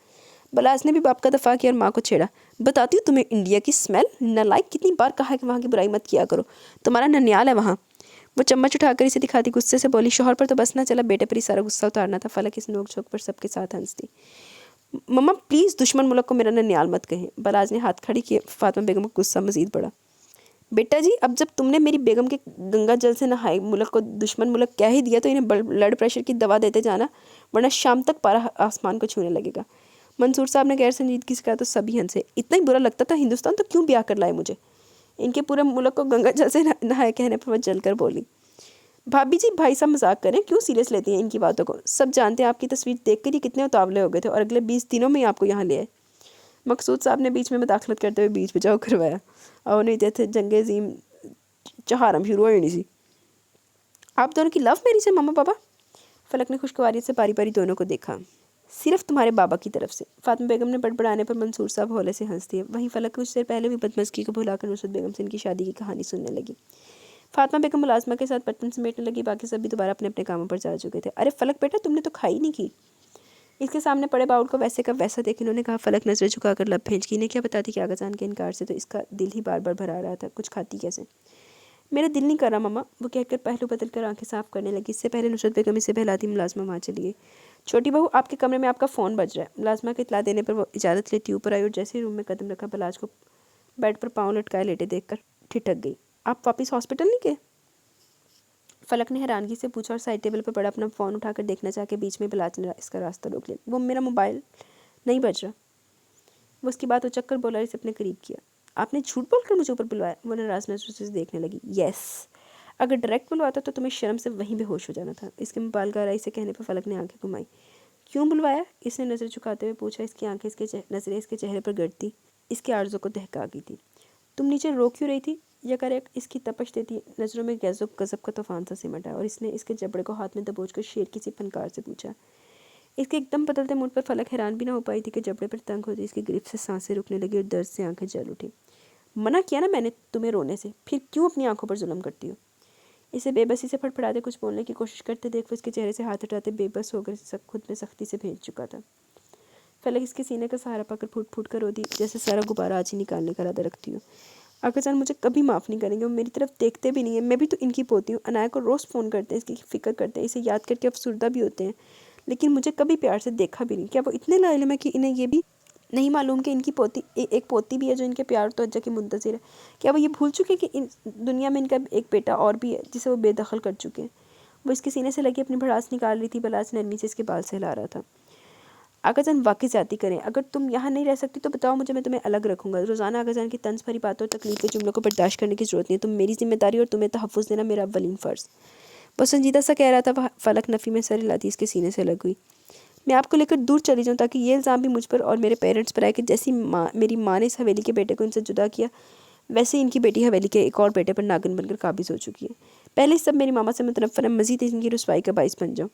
Speaker 1: بلاج نے بھی باپ کا دفاع کیا اور ماں کو چھیڑا۔ بتاتی ہوں تمہیں انڈیا کی اسمیل، نالائق، کتنی بار کہا ہے کہ وہاں کی برائی مت کیا کرو، تمہارا ننیال ہے وہاں۔ وہ چمچ اٹھا کر اسے دکھاتی غصے سے بولی۔ شوہر پر تو بس نہ چلا، بیٹے پر ہی سارا غصہ اتارنا تھا۔ فلک اس نوک جھوک پر سب کے ساتھ ہنستی۔ مما پلیز دشمن ملک کو میرا ننیال مت کہیں۔ بلاج نے ہاتھ کھڑی کیے۔ فاطمہ بیگم کو غصہ مزید بڑھا۔ بیٹا جی، اب جب تم نے میری بیگم کے گنگا جل سے نہائے ملک کو دشمن ملک کہہ ہی دیا تو انہیں بلڈ پریشر کی دوا دیتے جانا، ورنہ شام تک پارا آسمان کو چھونے لگے گا۔ منصور صاحب نے غیر سنجیدگی سے کہا تو سبھی ہنسے۔ اتنا ہی برا لگتا تھا ہندوستان تو کیوں بیاہ کر لائے مجھے؟ ان کے پورے ملک کو گنگا جل سے نہائے کہنے پر وہ جل کر بولی۔ بھابھی جی، بھائی صاحب مذاق کریں، کیوں سیریس لیتی ہیں ان کی باتوں کو؟ سب جانتے ہیں آپ کی تصویر دیکھ کر یہ کتنے اتاولے ہو گئے تھے اور اگلے 20 دنوں میں ہی آپ کو یہاں لے آئے۔ مقصود صاحب نے بیچ میں مداخلت کرتے ہوئے بیچ بچاؤ کروایا۔ اور نہیں جیسے جنگ عظیم چہارم شروع ہوئی نہیں سی۔ آپ دونوں کی لو میرج ہے ماما پاپا؟ فلک نے خوشگواری سے پاری پاری دونوں کو دیکھا۔ صرف تمہارے بابا کی طرف سے، فاطمہ بیگم نے بڑبڑانے پر منصور صاحب ہولے سے ہنس دیے۔ وہیں فلک کچھ دیر پہلے بھی بدمزگی کو بھلا کر نصرت بیگم سے ان کی شادی کی کہانی سننے لگی۔ فاطمہ بیگم ملازمہ کے ساتھ برتن سمیٹنے لگی، باقی سب بھی دوبارہ اپنے اپنے کاموں پر جا چکے تھے۔ ارے فلک بیٹا، تم نے تو کھائی نہیں کی۔ اس کے سامنے پڑے باؤل کو ویسے کا ویسا دیکھ انہوں نے کہا۔ فلک نظریں جھکا کر لب بھیج گئی۔ انہیں کیا بتاتی کہ آغا جان کے انکار سے تو اس کا دل ہی بار بار بھرا رہا تھا، کچھ کھاتی کیسے؟ میرا دل نہیں کر رہا ماما، وہ کہہ کر پہلو بدل کر آنکھیں صاف کرنے لگی۔ اس سے پہلے نصرت بیگم اسے بہلاتی ملازمہ وہاں چلی گئی۔ چھوٹی بہو، آپ کے کمرے میں آپ کا فون بج رہا ہے۔ ملازمہ کو اطلاع دینے پر وہ اجازت لیتی اوپر آئی اور جیسے ہی روم میں قدم رکھا بلاج کو بیڈ پر پاؤں لٹکائے لیٹے دیکھ کر ٹھٹک گئی۔ آپ واپس ہاسپٹل نہیں گئے؟ فلک نے حیرانگی سے پوچھا اور سائڈ ٹیبل پر پڑا اپنا فون اٹھا کر دیکھنا چاہ کے بیچ میں بلاج نے اس کا راستہ روک لیا۔ وہ میرا موبائل نہیں بج رہا۔ وہ اس کی بات اچک کر بولا، اسے اپنے قریب کیا۔ آپ نے جھوٹ بول کر مجھے اوپر بلوایا؟ وہ ناراض نظروں سے دیکھنے لگی۔ یس، اگر ڈائریکٹ بلواتا تو تمہیں شرم سے وہیں بے ہوش ہو جانا تھا۔ اس کے مبالغہ آرائی سے کہنے پر فلک نے آنکھیں گھمائی۔ کیوں بلوایا؟ اس نے نظر جھکاتے ہوئے پوچھا۔ اس کی آنکھیں نظریں اس کے چہرے پر گڑتی اس کے آرزو کو دہکا گئی تھی۔ تم نیچے رو کیوں رہی تھی؟ یکایک اس کی تپش دیتی نظروں میں غیظ و غضب کا طوفان سا سمٹا اور اس نے اس کے جبڑے کو ہاتھ میں دبوچ کر شیر کی سی فنکار سے پوچھا۔ اس کے ایک دم بدلتے موڈ پر فلک حیران بھی نہ ہو پائی تھی کہ جبڑے پر تنگ ہوتی اس کی گرفت سے سانسیں رکنے لگی اور درد سے آنکھیں جل اٹھی۔ منع کیا نا میں نے تمہیں رونے سے، پھر کیوں اپنی آنکھوں پر ظلم کرتی ہو؟ اسے بے بسی سے پھڑپڑاتے کچھ بولنے کی کوشش کرتے دیکھ وہ اس کے چہرے سے ہاتھ ہٹاتے بے بس ہو کر خود میں سختی سے بھیج چکا تھا۔ فلک اس کے سینے کا سہارا پا کر پھوٹ پھوٹ کر روتی جیسے سارا غبارہ آج ہی نکالنے کا ارادہ رکھتی ہو۔ آقا جان مجھے کبھی معاف نہیں کریں گے، وہ میری طرف دیکھتے بھی نہیں ہیں۔ میں بھی تو ان کی پوتی ہوں، عنایہ کو روز فون کرتے ہیں، اس کی فکر کرتے ہیں، اسے یاد کر کے افسردہ بھی ہوتے ہیں، لیکن مجھے کبھی پیار سے دیکھا بھی نہیں۔ کیا وہ اتنے لا علم ہے کہ انہیں یہ بھی نہیں معلوم کہ ان کی ایک پوتی بھی ہے جو ان کے پیار و توجہ کی منتظر ہے؟ کیا وہ یہ بھول چکے کہ دنیا میں ان کا ایک بیٹا اور بھی ہے جسے وہ بے دخل کر چکے ہیں؟ وہ اس کے سینے سے لگی اپنی بھڑاس نکال رہی تھی۔ بلاج نرمی سے اس کے بال سے ہلا رہا تھا۔ آقا جان واقعی زیادتی کریں، اگر تم یہاں نہیں رہ سکتی تو بتاؤ مجھے، میں تمہیں الگ رکھوں گا۔ روزانہ آقا جان کی طنز بھری باتوں اور تکلیف کے جملوں کو برداشت کرنے کی ضرورت نہیں ہے، تم میری ذمہ داری اور تمہیں تحفظ دینا میرا اولین فرض۔ وہ سنجیدہ سا کہہ رہا تھا، فلک نفی میں سر ہلاتی اس کے سینے سے لگ ہوئی۔ میں آپ کو لے کر دور چلی جاؤں تاکہ یہ الزام بھی مجھ پر اور میرے پیرنٹس پر آئے کہ جیسی میری ماں نے اس حویلی کے بیٹے کو ان سے جدا کیا، ویسے ہی ان کی بیٹی حویلی کے ایک اور بیٹے پر ناگن بن کر قابض ہو چکی ہے۔ پہلے سب میری ماما سے متنفر ہے، مزید ان کی رسوائی کا باعث بن جاؤں۔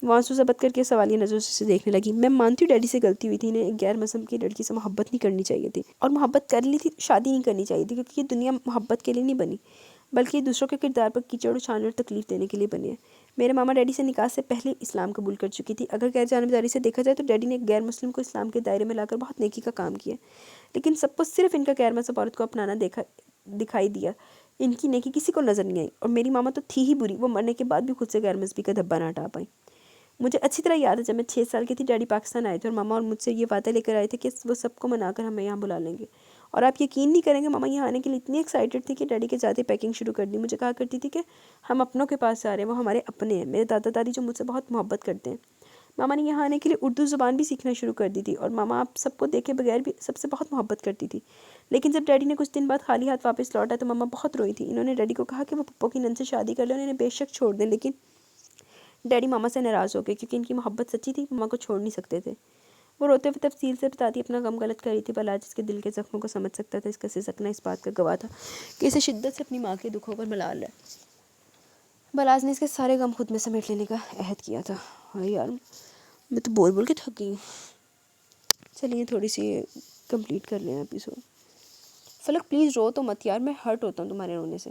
Speaker 1: وہ آنسو ضبط کر کے سوالیہ نظروں سے دیکھنے لگی۔ میں مانتی ہوں ڈیڈی سے غلطی ہوئی تھی، انہیں ایک غیر مذہب کی لڑکی سے محبت نہیں کرنی چاہیے تھی، اور محبت کر لی تھی شادی نہیں کرنی چاہیے تھی، کیونکہ یہ دنیا محبت کے لیے نہیں بنی بلکہ یہ دوسروں کے کردار پر کیچڑ اچھالنے اور تکلیف دینے کے لیے بنی ہے۔ میرے ماما ڈیڈی سے نکاح سے پہلے اسلام قبول کر چکی تھی۔ اگر غیر جانبداری سے دیکھا جائے تو ڈیڈی نے ایک غیر مسلم کو اسلام کے دائرے میں لا کر بہت نیکی کا کام کیا، لیکن سب کو صرف ان کا غیر مذہب عورت کو اپنانا دکھائی دیا، ان کی نیکی کسی کو نظر نہیں آئی۔ اور میری ماما تو تھی ہی بری، وہ مرنے کے بعد بھی خود سے غیر مذہبی کا دھبا نہ ہٹا پائی۔ مجھے اچھی طرح یاد ہے جب میں 6 سال کی تھی، ڈیڈی پاکستان آئے تھے اور ماما اور مجھ سے یہ وعدہ لے کر آئے تھے کہ وہ سب کو منا کر ہمیں یہاں بلا لیں گے، اور آپ یقین نہیں کریں گے، ماما یہاں آنے کے لیے اتنی ایکسائٹڈ تھی کہ ڈیڈی کے جاتے پیکنگ شروع کر دی۔ مجھے کہا کرتی تھی کہ ہم اپنوں کے پاس آ رہے ہیں، وہ ہمارے اپنے ہیں، میرے دادا دادی جو مجھ سے بہت محبت کرتے ہیں۔ ماما نے یہاں آنے کے لیے اردو زبان بھی سیکھنا شروع کر دی تھی، اور ماما آپ سب کو دیکھے بغیر بھی سب سے بہت محبت کرتی تھی۔ لیکن جب ڈیڈی نے کچھ دن بعد خالی ہاتھ واپس لوٹا تو ماما بہت روئی تھی۔ انہوں نے ڈیڈی کو کہا کہ وہ پپو کی نند سے شادی کر لیں، انہیں بے شک چھوڑ دیں، لیکن ڈیڈی ماما سے ناراض ہو گئے کیونکہ ان کی محبت سچی تھی، ماما کو چھوڑ نہیں سکتے تھے۔ وہ روتے ہوئے تفصیل سے بتاتی اپنا غم غلط کر رہی تھی، بھلا جس کے دل کے زخموں کو سمجھ سکتا تھا، اس کا سسکنا اس بات کا گواہ تھا کہ اسے شدت سے اپنی ماں کے دکھوں پر ملال ہے۔ بلاج نے اس کے سارے غم خود میں سمیٹ لینے کا عہد کیا تھا۔ ہاں یار، میں تو بول بول کے تھک گئی ہوں۔ چلیے تھوڑی سی کمپلیٹ کر لیں ایپیسوڈ۔ فلک پلیز رو تو مت یار، میں ہرٹ ہوتا ہوں تمہارے رونے سے۔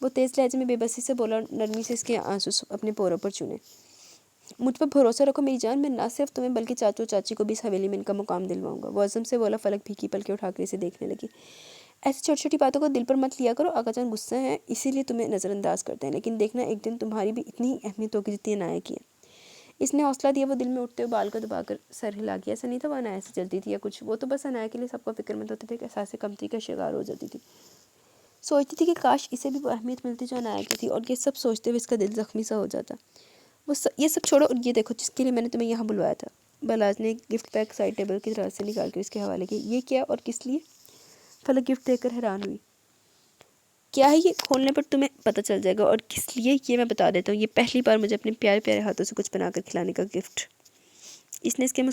Speaker 1: وہ تیز لہجے میں بے بسی سے بولا، نرمی سے اس کے آنسو اپنے پوروں پر چونے۔ مجھ پر بھروسہ رکھو میری جان، میں نہ صرف تمہیں بلکہ چاچو چاچی کو بھی اس حویلی میں ان کا مقام دلواؤں گا۔ وہ عزم سے بولا۔ فلک بھیکی پلکیں اٹھا کر اسے دیکھنے لگی۔ ایسی چھوٹی چھوٹی باتوں کو دل پر مت لیا کرو، آقا جان غصہ ہیں اسی لیے تمہیں نظر انداز کرتے ہیں، لیکن دیکھنا ایک دن تمہاری بھی اتنی اہمیت ہوگی جتنی عنایہ کی ہے۔ اس نے حوصلہ دیا۔ وہ دل میں اٹھتے ہوئے بال کو دبا کر سر ہلا گیا۔ ایسا نہیں تھا وہ عنایہ سے چلتی تھی یا کچھ، وہ تو بس عنایہ کے لیے سب کو فکر مند ہوتے تھے کہ احساس کمتری کا شکار ہو جاتی تھی۔ سوچتی تھی کہ کاش اسے بھی وہ اہمیت ملتی جو عنایہ کی تھی، اور یہ سب سوچتے ہوئے اس کا دل زخمی سا ہو جاتا۔ یہ سب چھوڑو اور یہ دیکھو جس کے لیے میں نے تمہیں یہاں بلوایا تھا۔ بلاج نے ایک گفٹ پیک سائڈ ٹیبل کی طرف سے نکال کر اس کے حوالے کیا۔ یہ کیا اور کس لیے؟ فلک گفٹ دیکھ کر حیران ہوئی۔ کیا ہے یہ؟ کھولنے پر تمہیں پتہ چل جائے گا، اور کس لیے یہ میں بتا دیتا ہوں۔ یہ پہلی بار مجھے اپنے پیارے پیارے ہاتھوں سے کچھ بنا کر کھلانے کا گفٹ۔ اس نے اس کے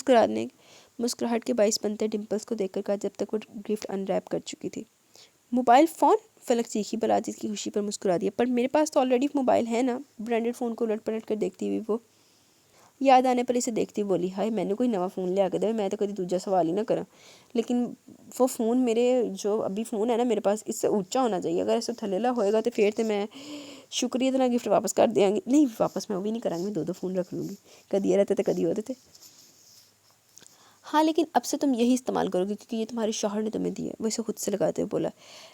Speaker 1: مسکراہٹ کے باعث بنتے ڈمپلز کو دیکھ کر کہا جب تک وہ گفٹ انریپ کر چکی تھی۔ Mobile phone? فلک چیخی۔ بلاج اس کی خوشی پر مسکرا دیا۔ پر میرے پاس تو آلریڈی موبائل ہے نا۔ برانڈڈ فون کو الٹ پلٹ کر دیکھتی ہوئی وہ یاد آنے پر اسے دیکھتی بولی، ہائے میں نے کوئی نواں فون لے آ کے دے، میں تو کبھی دوجا سوال ہی نہ کرا، لیکن وہ فون میرے جو ابھی فون ہے نا میرے پاس، اس سے اونچا ہونا چاہیے، اگر ایسے تھلیلا ہوئے گا تو پھر تو میں شکریہ اتنا گفٹ واپس کر دیں گی، نہیں واپس میں وہ بھی نہیں کریں گی، دو فون رکھ لوں گی، کدی یہ رہتے تھے کدی ہوتے تھے۔ ہاں لیکن اب سے تم یہی استعمال کرو گے کیونکہ یہ تمہارے شوہر نے تمہیں دیا ہے، وہ اسے خود سے لگاتے ہوئے بولا۔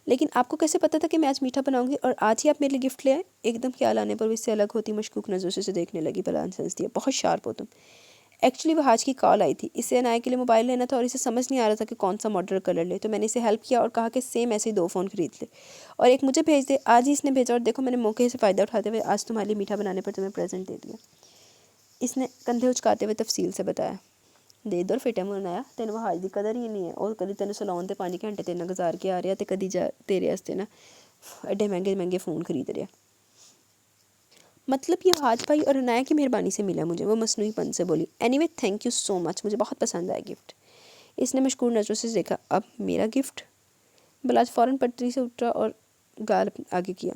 Speaker 1: لیکن آپ کو کیسے پتہ تھا کہ میں آج میٹھا بناؤں گی اور آج ہی آپ میرے لیے گفٹ لے آئے؟ ایک دم خیال آنے پر وہ اس سے الگ ہوتی مشکوک نظروں سے اسے دیکھنے لگی۔ بلاج ہنس دیا، بہت شارپ ہو تم۔ ایکچولی وہ حاج کی کال آئی تھی، اسے عنایہ کے لیے موبائل لینا تھا اور اسے سمجھ نہیں آ رہا تھا کہ کون سا ماڈل کلر لے، تو میں نے اسے ہیلپ کیا اور کہا کہ سیم ایسے ہی 2 فون خرید لے اور ایک مجھے بھیج دے۔ آج ہی اس نے بھیجا اور دیکھو میں نے موقع سے فائدہ اٹھاتے ہوئے آج تمہارے لیے میٹھا بنانے پر تمہیں پریزنٹ دے دیا۔ اس نے کندھے اچکاتے ہوئے تفصیل سے بتایا۔ دے دور فٹے منہ عنایہ، تینوں وہ حاج دی قدر ہی نہیں ہے، اور کدی تینوں سلون تے 5 گھنٹے تیرے گزار کے آ رہا تے کدی جا تیرے واسطے نا ایڈے مہنگے فون خرید رہا۔ مطلب یہ حاج بھائی اور عنایہ کی مہربانی سے ملا مجھے، وہ مصنوعی پن سے بولی۔ Anyway thank you so much, مجھے بہت پسند آیا گفٹ۔ اس نے مشکور نظروں سے دیکھا۔ اب میرا گفٹ؟ بلاج فوراً پٹری سے اٹھا اور گال آگے کیا۔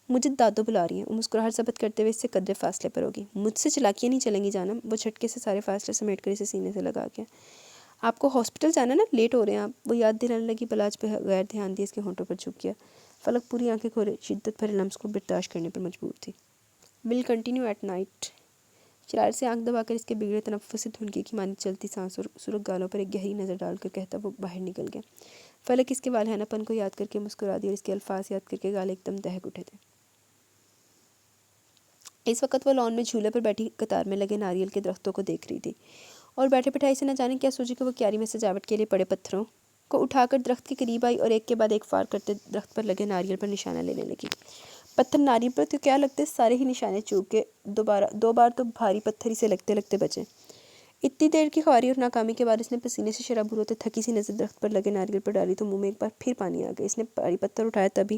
Speaker 1: مجھے دادو بلا رہی ہیں۔ وہ مسکراہٹ ضبط کرتے ہوئے اس سے قدرے فاصلے پر ہوگی۔ مجھ سے چلاکیاں نہیں چلیں گی جانم۔ وہ جھٹکے سے سارے فاصلے سمیٹ کر اسے سینے سے لگا گیا۔ آپ کو ہاسپٹل جانا نا، لیٹ ہو رہے ہیں آپ، وہ یاد دلانے لگی۔ بلاج پہ غیر دھیان دیے اس کے ہونٹوں پر جھک گیا۔ فلک پوری آنکھیں کھولے شدت بھرے لمس کو برداشت کرنے پر مجبور تھی۔ Will continue at night. شرارت سے آنکھ دبا کر اس کے بگڑے تنفس سے دھنکی کی مانی چلتی سانس اور سرخ گالوں پر ایک گہری نظر ڈال کر کہتا وہ باہر نکل گیا۔ فلک اس کے والہانہ پن کو یاد کر کے مسکرا دی اور اس کے الفاظ یاد کر کے گال ایک دم دہک اٹھے تھے۔ اس وقت وہ لان میں جھولے پر بیٹھی قطار میں لگے ناریل کے درختوں کو دیکھ رہی تھی اور بیٹھے بٹھائی سے نہ جانے کیا سوچی کہ وہ کیاری میں سجاوٹ کے لیے پڑے پتھروں کو اٹھا کر درخت کے قریب آئی اور ایک کے بعد ایک فار کرتے درخت پر لگے ناریل پر نشانہ لینے لگی۔ پتھر ناریل پر تو کیا لگتے، سارے ہی نشانے چوک کے 2 بار تو بھاری پتھر ہی سے لگتے لگتے بچے۔ اتنی دیر کی خواری اور ناکامی کے بعد اس نے پسینے سے شرابور ہوتے تھکی سی نظر درخت پر لگے ناریل پر ڈالی تو منہ میں ایک بار پھر پانی آ گیا۔ اس نے بھاری پتھر اٹھایا تبھی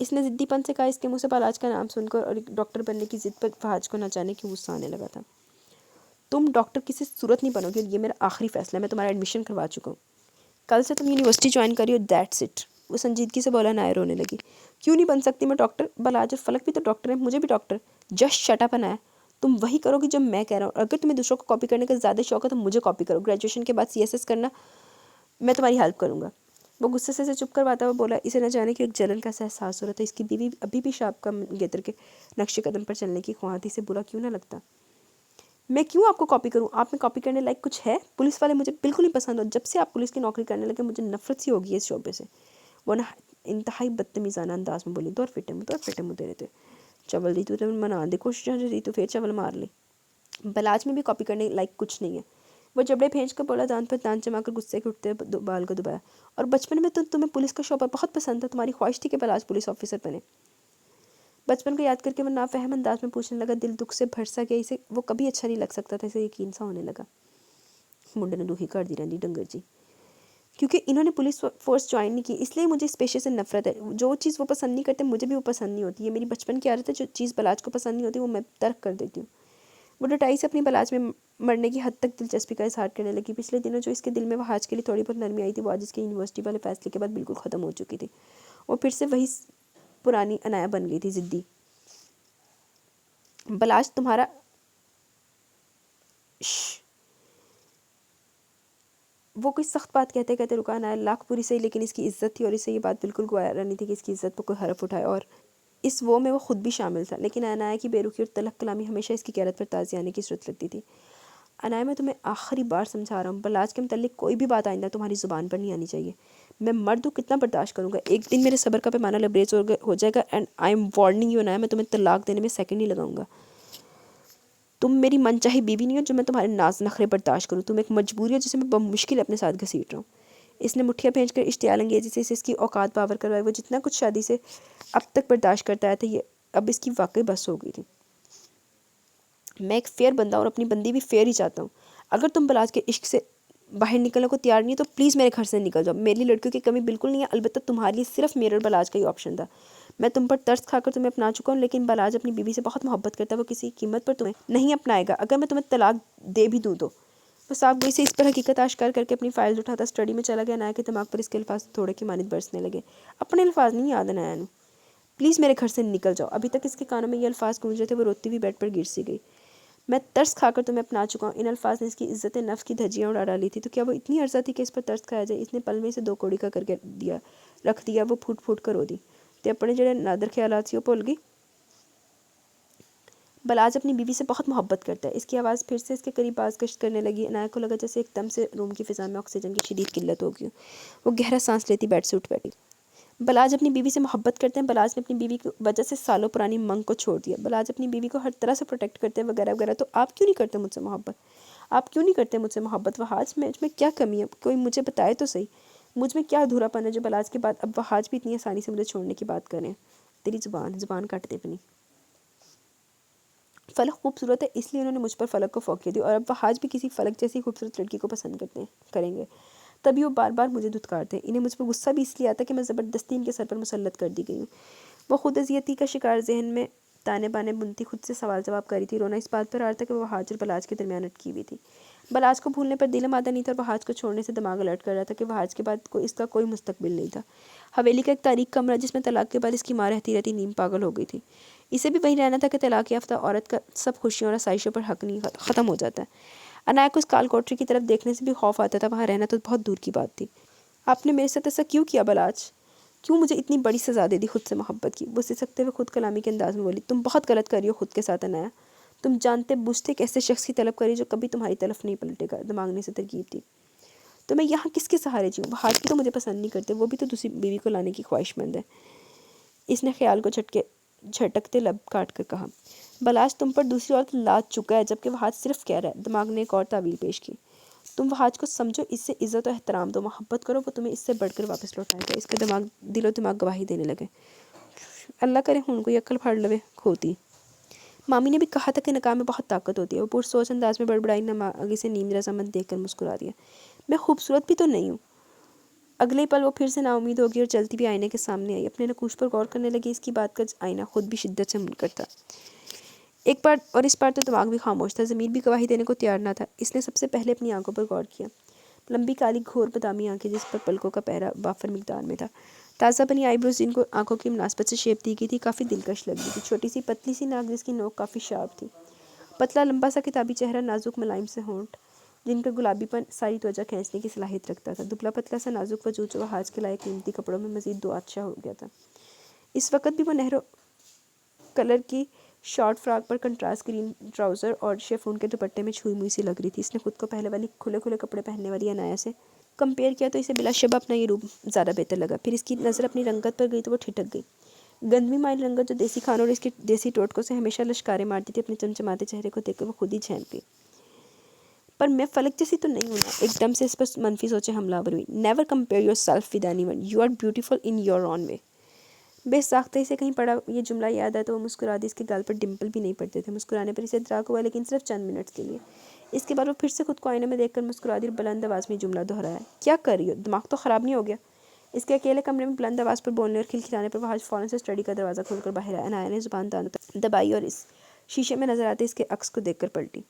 Speaker 1: اس نے ضدی پن سے کہا۔ اس کے منہ سے بلاج کا نام سن کر اور ایک ڈاکٹر بننے کی ضد پر فہد کو نہ جانے کیوں غصہ آنے لگا تھا۔ تم ڈاکٹر کسی صورت نہیں بنو گے، یہ میرا آخری فیصلہ ہے، میں تمہارا ایڈمیشن کروا چکا ہوں، کل سے تم یونیورسٹی جوائن کری ہو، دیٹس اٹ۔ وہ سنجیدگی سے بولا۔ عنایا رونے لگی۔ کیوں نہیں بن سکتی میں ڈاکٹر؟ بلاج اور فلک بھی تو ڈاکٹر ہیں، مجھے بھی doctor. Just shut up Inaya, تم وہی کرو گی جو میں کہہ رہا ہوں۔ اگر تمہیں دوسروں کو کاپی کرنے کا زیادہ شوق ہے تو مجھے کاپی کرو، گریجویشن کے بعد CSS کرنا، میں تمہاری ہیلپ کروں گا۔ وہ غصے سے چپ کرواتا ہوا بولا۔ اسے نہ جانے کہ ایک جلن کا احساس ہو رہا تھا۔ اس کی بیوی ابھی بھی شاپ کا منگیتر کے نقش قدم پر چلنے کی خواہاں تھی۔ اسے برا کیوں نہ لگتا؟ میں کیوں آپ کو کاپی کروں؟ آپ میں کاپی کرنے لائق کچھ ہے؟ پولیس والے مجھے بالکل نہیں پسند، اور جب سے آپ پولیس کی نوکری کرنے لگے مجھے نفرت سی ہوگی اس شعبے سے۔ وہ انتہائی بدتمیزانہ انداز میں بولی۔ دور فٹے منہ دے رہے تھے۔ چول دی تو منا دے، کوشش دی تو پھر چول مار لی۔ بلاج میں بھی کاپی کرنے لائق کچھ نہیں ہے۔ وہ جبڑے پھینچ کر بولا، دان پر دان جما کر غصے کے اٹھتے بال کو دبایا۔ اور بچپن میں تو تمہیں پولیس کا شعبہ بہت پسند تھا، تمہاری خواہش تھی کہ بلاج پولیس آفیسر بنے۔ بچپن کو یاد کر کے وہ نافہم انداز میں پوچھنے لگا۔ دل دکھ سے بھر سا گیا۔ اسے وہ کبھی اچھا نہیں لگ سکتا تھا، اسے یقین سا ہونے لگا۔ منڈے نے دوہی کر دی رہی ڈنگر جی، کیونکہ انہوں نے پولیس فورس جوائن نہیں کی، اس لیے مجھے اس پیشے سے نفرت ہے۔ جو چیز وہ پسند نہیں کرتے مجھے بھی وہ پسند نہیں ہوتی۔ یہ میری بچپن کی عادت ہے، جو چیز بلاج کو پسند نہیں ہوتی وہ میں ترک کر دیتی ہوں۔ وہ ڈٹائی سے اپنی بلاج میں مرنے کی حد تک دلچسپی کا اظہار کرنے لگی۔ پچھلے دنوں جو اس کے دل میں وہاج کے لیے تھوڑی بہت نرمی آئی تھی، وہ آج اس کے یونیورسٹی والے فیصلے کے بعد بالکل ختم ہو چکی تھی۔ وہ پھر سے وہی پرانی عنایا بن گئی تھی، ضدی۔ بلاج تمہارا وہ کوئی سخت بات کہتے کہتے رکا۔ عنایا لاکھ پوری صحیح، لیکن اس کی عزت تھی اور اسے یہ بات بالکل گوارا نہیں تھی کہ اس کی عزت پر کوئی حرف اٹھائے، اور اس وہ میں وہ خود بھی شامل تھا۔ لیکن عنایا کی بے رخی اور تلخ کلامی ہمیشہ اس کی غیرت پر تازی آنے کی صورت لگتی تھی۔ عنایا میں تمہیں آخری بار سمجھا رہا ہوں، بلاج کے متعلق کوئی بھی بات آئندہ تمہاری زبان پر نہیں آنی چاہیے۔ میں مرد ہوں، کتنا برداشت کروں گا؟ ایک دن میرے صبر کا پیمانہ لبریز ہو جائے گا، and I am warning you Inaya, میں تمہیں طلاق دینے میں سیکنڈ نہیں لگاؤں گا۔ تم میری من چاہی بیوی نہیں ہو جو میں تمہارے ناز نخرے برداشت کروں، تم ایک مجبوری ہے جسے میں بمشکل اپنے ساتھ گھسیٹ رہا ہوں۔ اس نے مٹھیاں پھینچ کر اشتعال انگیزی سے اس کی اوقات باور کروائی۔ وہ جتنا کچھ شادی سے اب تک برداشت کرتا آیا تھا، یہ اب اس کی واقعی بس ہو گئی تھی۔ میں ایک فیئر بندہ ہوں اور اپنی بندی بھی فیئر ہی چاہتا ہوں۔ اگر تم بلاج کے عشق سے باہر نکلنے کو تیار نہیں ہے تو پلیز میرے گھر سے نکل جاؤ۔ میری لڑکیوں کی کمی بالکل نہیں ہے، البتہ تمہارے لیے صرف میرے اور بلاج کا ہی آپشن تھا۔ میں تم پر ترس کھا کر تمہیں اپنا چکا ہوں، لیکن بلاج اپنی بیوی سے بہت محبت کرتا ہے، وہ کسی قیمت پر تمہیں نہیں اپنائے گا۔ اگر میں تمہیں طلاق دے بھی دوں تو وہ صاف گوئی سے اس پر حقیقت آشکار کر کے اپنی فائلز اٹھاتا اسٹڈی میں چلا گیا۔ عنایا کے دماغ پر اس کے الفاظ تھوڑے کی مانند برسنے لگے۔ اپنے الفاظ نہیں یاد عنایا نو، پلیز میرے گھر سے نکل جاؤ۔ ابھی تک اس کے کانوں میں یہ الفاظ گونج رہے تھے، وہ روتی ہوئی بیڈ پر گر سی گئی۔ میں ترس کھا کر تمہیں اپنا چکا ہوں۔ ان الفاظ نے اس کی عزت نفس کی دھجیاں اڑا ڈالی تھی۔ تو کیا وہ اتنی عرضہ تھی کہ اس پر ترس کھایا جائے؟ اس نے پل میں سے 2 کوڑی کا کر کے رکھ دیا۔ وہ پھوٹ پھوٹ کر رو دی۔ تے اپنے جڑے نادر خیالات سی وہ بھول گئی۔ بلاج اپنی بیوی سے بہت محبت کرتا ہے۔ اس کی آواز پھر سے اس کے قریب باز گشت کرنے لگی۔ عنایا کو لگا جیسے ایک دم سے روم کی فضا میں آکسیجن کی شدید قلت ہوگی۔ وہ گہرا سانس لیتی بیڈ سے اٹھ بیٹھی۔ بلاج اپنی بیوی سے محبت کرتے ہیں۔ بلاج نے اپنی بیوی کی وجہ سے سالوں پرانی منگ کو چھوڑ دیا۔ بلاج اپنی بیوی کو ہر طرح سے پروٹیکٹ کرتے ہیں وغیرہ وغیرہ۔ تو آپ کیوں نہیں کرتے مجھ سے محبت؟ آپ کیوں نہیں کرتے مجھ سے محبت؟ وہاج مجھ میں کیا کمی ہے؟ کوئی مجھے بتائے تو صحیح، مجھ میں کیا ادھورا پن ہے جو بلاج کے بعد اب وہاج بھی اتنی آسانی سے مجھے چھوڑنے کی بات کریں؟ تیری زبان کاٹ دے اپنی۔ فلک خوبصورت ہے، اس لیے انہوں نے مجھ پر فلک کو فوقیت دی، اور اب وہاج بھی کسی فلک جیسی خوبصورت لڑکی کو پسند کریں گے۔ تبھی وہ بار بار مجھے دھتکارتے ہیں۔ انہیں مجھ پر غصہ بھی اس لیے آتا ہے کہ میں زبردستی ان کے سر پر مسلط کر دی گئی ہوں۔ وہ خود اذیتی کا شکار ذہن میں تانے بانے بنتی خود سے سوال جواب کر رہی تھی۔ رونا اس بات پر آ رہا تھا کہ وہ وہاج اور بلاج کے درمیان اٹکی ہوئی تھی۔ بلاج کو بھولنے پر دل آمادہ نہیں تھا، اور وہاج کو چھوڑنے سے دماغ الرٹ کر رہا تھا کہ وہاج کے بعد اس کا کوئی مستقبل نہیں تھا۔ حویلی کا ایک تاریک کمرہ جس میں طلاق کے بعد اس کی ماں رہتی نیم پاگل ہو گئی تھی۔ اسے بھی وہیں رہنا تھا کہ طلاق یافتہ عورت کا سب خوشیوں اور آسائشوں پر حق نہیں ختم ہو جاتا ہے۔ عنایا کو اس کال کوٹری کی طرف دیکھنے سے بھی خوف آتا تھا، وہاں رہنا تو بہت دور کی بات تھی۔ آپ نے میرے ساتھ ایسا کیوں کیا بلاج؟ کیوں مجھے اتنی بڑی سزا دے دی خود سے محبت کی؟ وہ سسکتے ہوئے خود کلامی کے انداز میں بولی۔ تم بہت غلط کر رہی ہو خود کے ساتھ عنایا۔ تم جانتے بوجھتے ایک ایسے شخص کی طلب کری جو کبھی تمہاری طرف نہیں پلٹے گا۔ دماغنے سے ترکیب دی۔ تو میں یہاں کس کے سہارے جیوں؟ وہاج بھی تو مجھے پسند نہیں کرتے، وہ بھی تو دوسری بیوی کو لانے کی خواہش مند ہے۔ اس نے خیال کو جھٹکتے لب کاٹ کر کہا۔ بلاج تم پر دوسری عورت لاد چکا ہے، جبکہ وہاج صرف کہہ رہا ہے۔ دماغ نے ایک اور تعویل پیش کی۔ تم وہاج کو سمجھو، اس سے عزت و احترام دو، محبت کرو، وہ تمہیں اس سے بڑھ کر واپس لوٹائے گا۔ اس کا دل و دماغ گواہی دینے لگے۔ اللہ کرے ہوں کوئی عقل پھاڑ لوے کھوتی۔ مامی نے بھی کہا تھا کہ نکاح میں بہت طاقت ہوتی ہے۔ وہ پرسوچ انداز میں بڑبڑائی۔ آگے سے نیم رضامند دیکھ کر مسکرا دیا۔ میں خوبصورت بھی تو نہیں ہوں، اگلے پل وہ پھر سے نا امید ہوگی اور چلتی بھی آئینے کے سامنے آئی، اپنے نقوش پر غور کرنے لگی۔ اس کی بات کا آئینہ خود بھی شدت سے منکر تھا ایک بار، اور اس بار تو دماغ بھی خاموش تھا، ضمیر بھی گواہی دینے کو تیار نہ تھا۔ اس نے سب سے پہلے اپنی آنکھوں پر غور کیا، لمبی کالی گھور بادامی آنکھیں جس پر پلکوں کا پہرا وافر مقدار میں تھا، تازہ بنی آئی بروز جن کو آنکھوں کی مناسبت سے شیپ دی گئی تھی کافی دلکش لگ رہی تھی، چھوٹی سی پتلی سی ناک جس کی نوک کافی شارپ تھی، پتلا لمبا سا کتابی چہرہ، نازک ملائم سے ہونٹ جن کا گلابی پن ساری توجہ کھینچنے کی صلاحیت رکھتا تھا، دبلا پتلا سا نازک وجود جو حاج کے لائے قیمتی کپڑوں میں مزید دو اچھا ہو گیا تھا۔ اس وقت بھی وہ نہرو کلر کی شارٹ فراک پر کنٹراسٹ گرین ٹراؤزر اور شیفون کے دوپٹے میں چھوئی موئی سی لگ رہی تھی۔ اس نے خود کو پہلے والی کھلے کھلے کپڑے پہننے والی عنایا سے کمپیئر کیا تو اسے بلا شبہ اپنا یہ روپ زیادہ بہتر لگا۔ پھر اس کی نظر اپنی رنگت پر گئی تو وہ ٹھٹک گئی، گندمی مائل رنگت جو دیسی کھانوں اور اس کے دیسی ٹوٹکوں سے ہمیشہ لشکاریں مارتی تھی، اپنے چمچماتے چہرے کو دیکھ کر وہ خود ہی جھینپ گئی۔ پر میں فلک جیسی تو نہیں ہوں نا؟ ایک دم سے اس پر منفی سوچیں حملہ آور ہوئی۔ Never compare yourself with anyone, you are beautiful in your own way. بے ساختہ سے کہیں پڑا یہ جملہ یاد آیا تو وہ مسکرا دی، اس کے گال پر ڈمپل بھی نہیں پڑتے تھے، مسکرانے پر اسے ادراک ہوا لیکن صرف چند منٹ کے لیے۔ اس کے بعد وہ پھر سے خود کو آئینے میں دیکھ کر مسکرا دی اور بلند آواز میں جملہ دہرایا، کیا کر رہی ہو؟ دماغ تو خراب نہیں ہو گیا؟ اس کے اکیلے کمرے میں بلند آواز پر بولنے اور کھلکھلانے پر وہ حاج فوراً سے اسٹڈی کا دروازہ کھول کر باہر آیا۔ عنایا نے زبان دانتوں تک دبائی اور اس شیشے میں نظر آتے اس کے عکس کو دیکھ کر پلٹی۔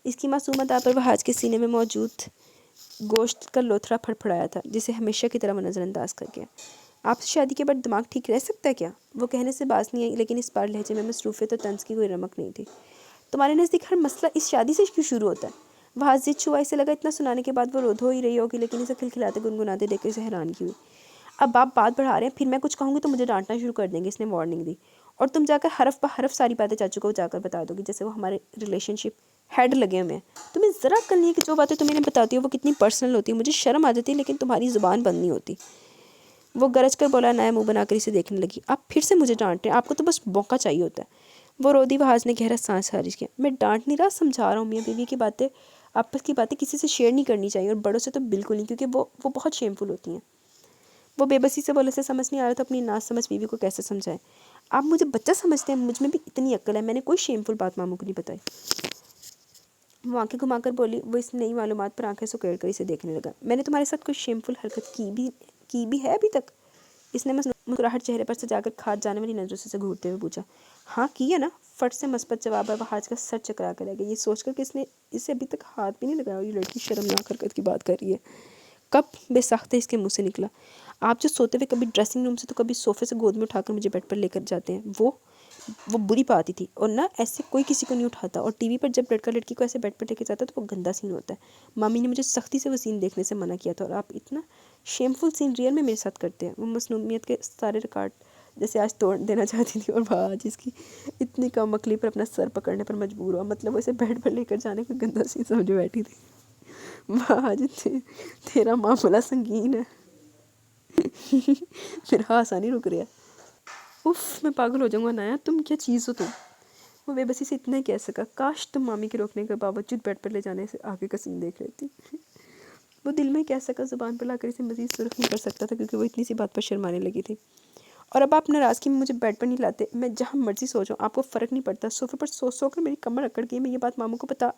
Speaker 1: اس کی معصوم ادا پر وہ حاج کے سینے میں موجود گوشت کا لوتھڑا پھڑپھڑایا تھا جسے ہمیشہ کی طرح وہ نظر انداز کر گیا۔ آپ سے شادی کے بعد دماغ ٹھیک رہ سکتا ہے کیا؟ وہ کہنے سے باز نہیں آئی لیکن اس بار لہجے میں مصروفیت اور طنز کی کوئی رمق نہیں تھی۔ تمہارے نزدیک ہر مسئلہ اس شادی سے کیوں شروع ہوتا ہے؟ وہ ضد چھوا، اسے لگا اتنا سنانے کے بعد وہ رو دھو ہی رہی ہوگی لیکن اسے کھلکھلاتے گنگناتے دیکھ کر اسے حیرانگی ہوئی۔ اب آپ بات بڑھا رہے ہیں، پھر میں کچھ کہوں گی تو مجھے ڈانٹنا شروع کر دیں گے، اس نے وارننگ دی، اور تم جا کر حرف بہ حرف ساری باتیں چاچو کو جا کر بتا دو گی جیسے وہ ہمارے ریلیشن شپ ہیڈ لگے ہوئے ہیں۔ تمہیں ذرا عقل نہیں ہے کہ جو باتیں تم انہیں بتاتی ہو وہ کتنی پرسنل ہوتی ہیں؟ مجھے شرم آ جاتی ہے لیکن تمہاری زبان بند نہیں ہوتی۔ وہ گرج کر بولا، نیا منہ بنا کر اسے دیکھنے لگی، آپ پھر سے مجھے ڈانٹ رہے ہیں، آپ کو تو بس موقع چاہیے ہوتا ہے۔ وہ رو دی۔ وحاج نے گہرا سانس خارج کیا، میں ڈانٹ نہیں رہا، سمجھا رہا ہوں، میاں بیوی کی باتیں، آپس کی باتیں کسی سے شیئر نہیں کرنی چاہیے اور بڑوں سے تو بالکل نہیں، کیونکہ وہ بہت شیم فل ہوتی ہیں۔ وہ بے بسی سے بولے، سے سمجھ نہیں آ رہا تھا اپنی ناز سمجھ بیوی کو کیسے سمجھائے۔ آپ مجھے بچہ سمجھتے ہیں، مجھ میں بھی اتنی عقل ہے، میں نے کوئی شیم فل بات ماموں کو نہیں بتائی۔ وہ آنکھیں گھما کر بولی۔ وہ اس نئی معلومات پر آنکھیں سکیڑ کر اسے دیکھنے لگا۔ میں نے تمہارے ساتھ کوئی شیم فل حرکت کی بھی ہے ابھی تک؟ اس نے مسکراہٹ چہرے پر سجا کر کھاد جانے والی نظروں سے گھورتے ہوئے پوچھا۔ ہاں کی ہے نا، فٹ سے مثبت جواب ہے۔ وہ حاج کا سر چکرا کر رہ گیا، یہ سوچ کر کہ اس نے اسے ابھی تک ہاتھ بھی نہیں لگایا اور یہ لڑکی شرمناک حرکت کی بات کر رہی ہے۔ کب؟ بے ساختہ اس کے منہ سے نکلا۔ آپ جو سوتے ہوئے کبھی ڈریسنگ روم سے تو کبھی صوفے سے گود میں اٹھا کر مجھے بیڈ پر لے کر جاتے ہیں، وہ بری بات ہی تھی، اور نہ ایسے کوئی کسی کو نہیں اٹھاتا، اور ٹی وی پر جب لڑکا لڑکی کو ایسے بیڈ پر لے کے جاتا ہے تو وہ گندا سین ہوتا ہے۔ مامی نے مجھے سختی سے وہ سین دیکھنے سے منع کیا تھا، اور آپ اتنا شیم فل سین ریئل میں میرے ساتھ کرتے ہیں۔ وہ مسنونیت کے سارے ریکارڈ جیسے آج توڑ دینا چاہتی تھی، اور وہ آج اس کی اتنی کم عقلی پر اپنا سر پکڑنے پر مجبور ہوا، مطلب وہ اسے بیڈ پر لے کر جانے کا گندا سین سمجھے بیٹھی تھی۔ آج تیرا معاملہ سنگین ہے۔ میرا ہانسا نہیں رک رہا۔ اف، میں پاگل ہو جاؤں گا عنایا، تم کیا چیز ہو تم؟ وہ بے بسی سے اتنا ہی کہہ سکا، کاش تم مامی کے روکنے کے باوجود بیڈ پر لے جانے سے آگے کا سین دیکھ لیتی۔ وہ دل میں کہہ سکا، زبان پر لا کر اسے مزید سرخ نہیں کر سکتا تھا کیونکہ وہ اتنی سی بات پر شرمانے لگی تھی۔ اور اب آپ ناراضگی میں مجھے بیڈ پر نہیں لاتے، میں جہاں مرضی سو جاؤں، آپ کو فرق نہیں پڑتا؟ صوفے پر سو سو کر میری کمر اکڑ گئی، میں یہ بات ماموں کو بتا،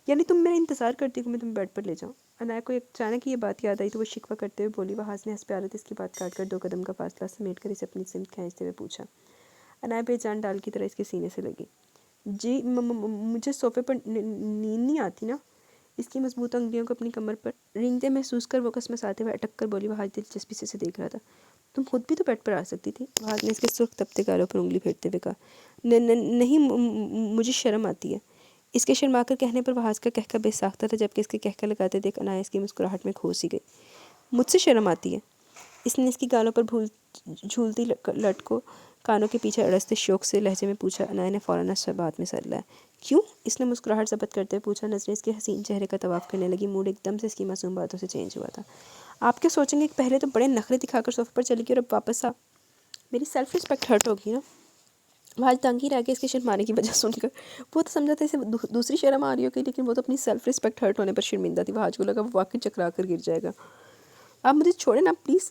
Speaker 1: یعنی تم میرا انتظار کرتی ہو کہ میں تمہیں بیڈ پر لے جاؤں؟ عنایا کو اچانک یہ بات یاد آئی تو وہ شکوہ کرتے ہوئے بولی۔ وہ حاج نے حسب عادت اس کی بات کاٹ کر 2 قدم کا فاصلہ سمیٹ کر اسے اپنی سمت کھینچتے ہوئے پوچھا۔ عنایا بے جان ڈال کی طرح اس کے سینے سے لگی۔ جی مجھے صوفے پر نیند نہیں آتی نا؟ اس کی مضبوط انگلیوں کو اپنی کمر پر رینگتے محسوس کر وہ کسمساتے ہوئے اٹک کر بولی۔ وہ حاج دلچسپی سے اسے دیکھ رہا تھا۔ تم خود بھی تو بیڈ پر آ سکتی تھی۔ وہ حاج نے اس کے سرخ تپتے گالوں پر انگلی پھیرتے ہوئے کہا، نہیں مجھے شرم آتی ہے۔ اس کے شرما کر کہنے پر وہ حاج کا کہکہ بے ساختہ تھا، جبکہ اس کے کہکہ لگاتے دیکھ عنایا اس کی مسکراہٹ میں کھو سی گئی۔ مجھ سے شرم آتی ہے؟ اس نے اس کی گالوں پر جھولتی لٹ کو کانوں کے پیچھے اڑستے شوق سے لہجے میں پوچھا۔ عنایا نے فوراً اس بات میں سر لایا۔ کیوں؟ اس نے مسکراہٹ ضبط کرتے ہوئے پوچھا۔ نظریں اس کے حسین چہرے کا طواف کرنے لگی، موڈ ایک دم سے اس کی معصوم باتوں سے چینج ہوا تھا۔ آپ کیا سوچیں گے کہ پہلے تو بڑے نخرے دکھا کر صوفے پر چلی گئی اور اب واپس میری سیلف رسپیکٹ ہرٹ ہوگی نا؟ وہ آج تنگ ہی رہ گیا اس کے شرمانے کی وجہ سن کر۔ وہ تو سمجھا تھا اسے دوسری شرم آ رہی ہوگی، لیکن وہ تو اپنی سیلف رسپیکٹ ہرٹ ہونے پر شرمندہ تھی۔ وہ آج کو لگا وہ واقعی چکرا کر گر جائے گا۔ آپ مجھے چھوڑیں نا پلیز،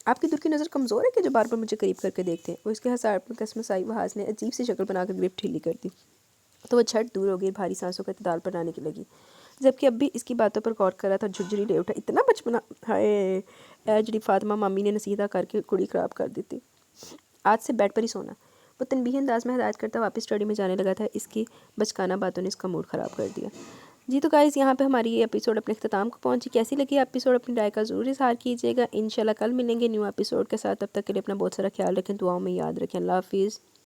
Speaker 1: آپ کی دل کی نظر کمزور ہے کہ جو بار بار مجھے قریب کر کے دیکھتے ہیں؟ وہ اس کے ہساڑ میں کسمسائی۔ وہ حاج نے عجیب سی شکل بنا کر گرپ ڈھیلی کر دی تو وہ جھٹ دور ہو گئی، بھاری سانسوں کا اعتدال پر لانے کی لگی۔ جبکہ اب بھی اس کی باتوں پر غور کر رہا تھا، جھجری لے اٹھا، اتنا بچپنا، ہائے جڑی فاطمہ مامی نے نصیحتیں کر کے کڑی خراب کر دی تھی، آج سے بیڈ پر ہی سونا۔ وہ تنبیہی انداز میں ہدایت کرتا واپس اسٹڈی میں جانے لگا تھا، اس کی بچکانہ باتوں نے اس کا موڈ خراب کر دیا۔ جی تو گائز یہاں پہ ہماری یہ ایپیسوڈ اپنے اختتام کو پہنچی۔ کیسی لگی ایپیسوڈ؟ اپنی رائے کا ضرور اظہار کیجیے گا۔ انشاءاللہ کل ملیں گے نیو ایپیسوڈ کے ساتھ، تب تک کے لیے اپنا بہت سارا خیال رکھیں، دعاؤں میں یاد رکھیں۔ اللہ حافظ۔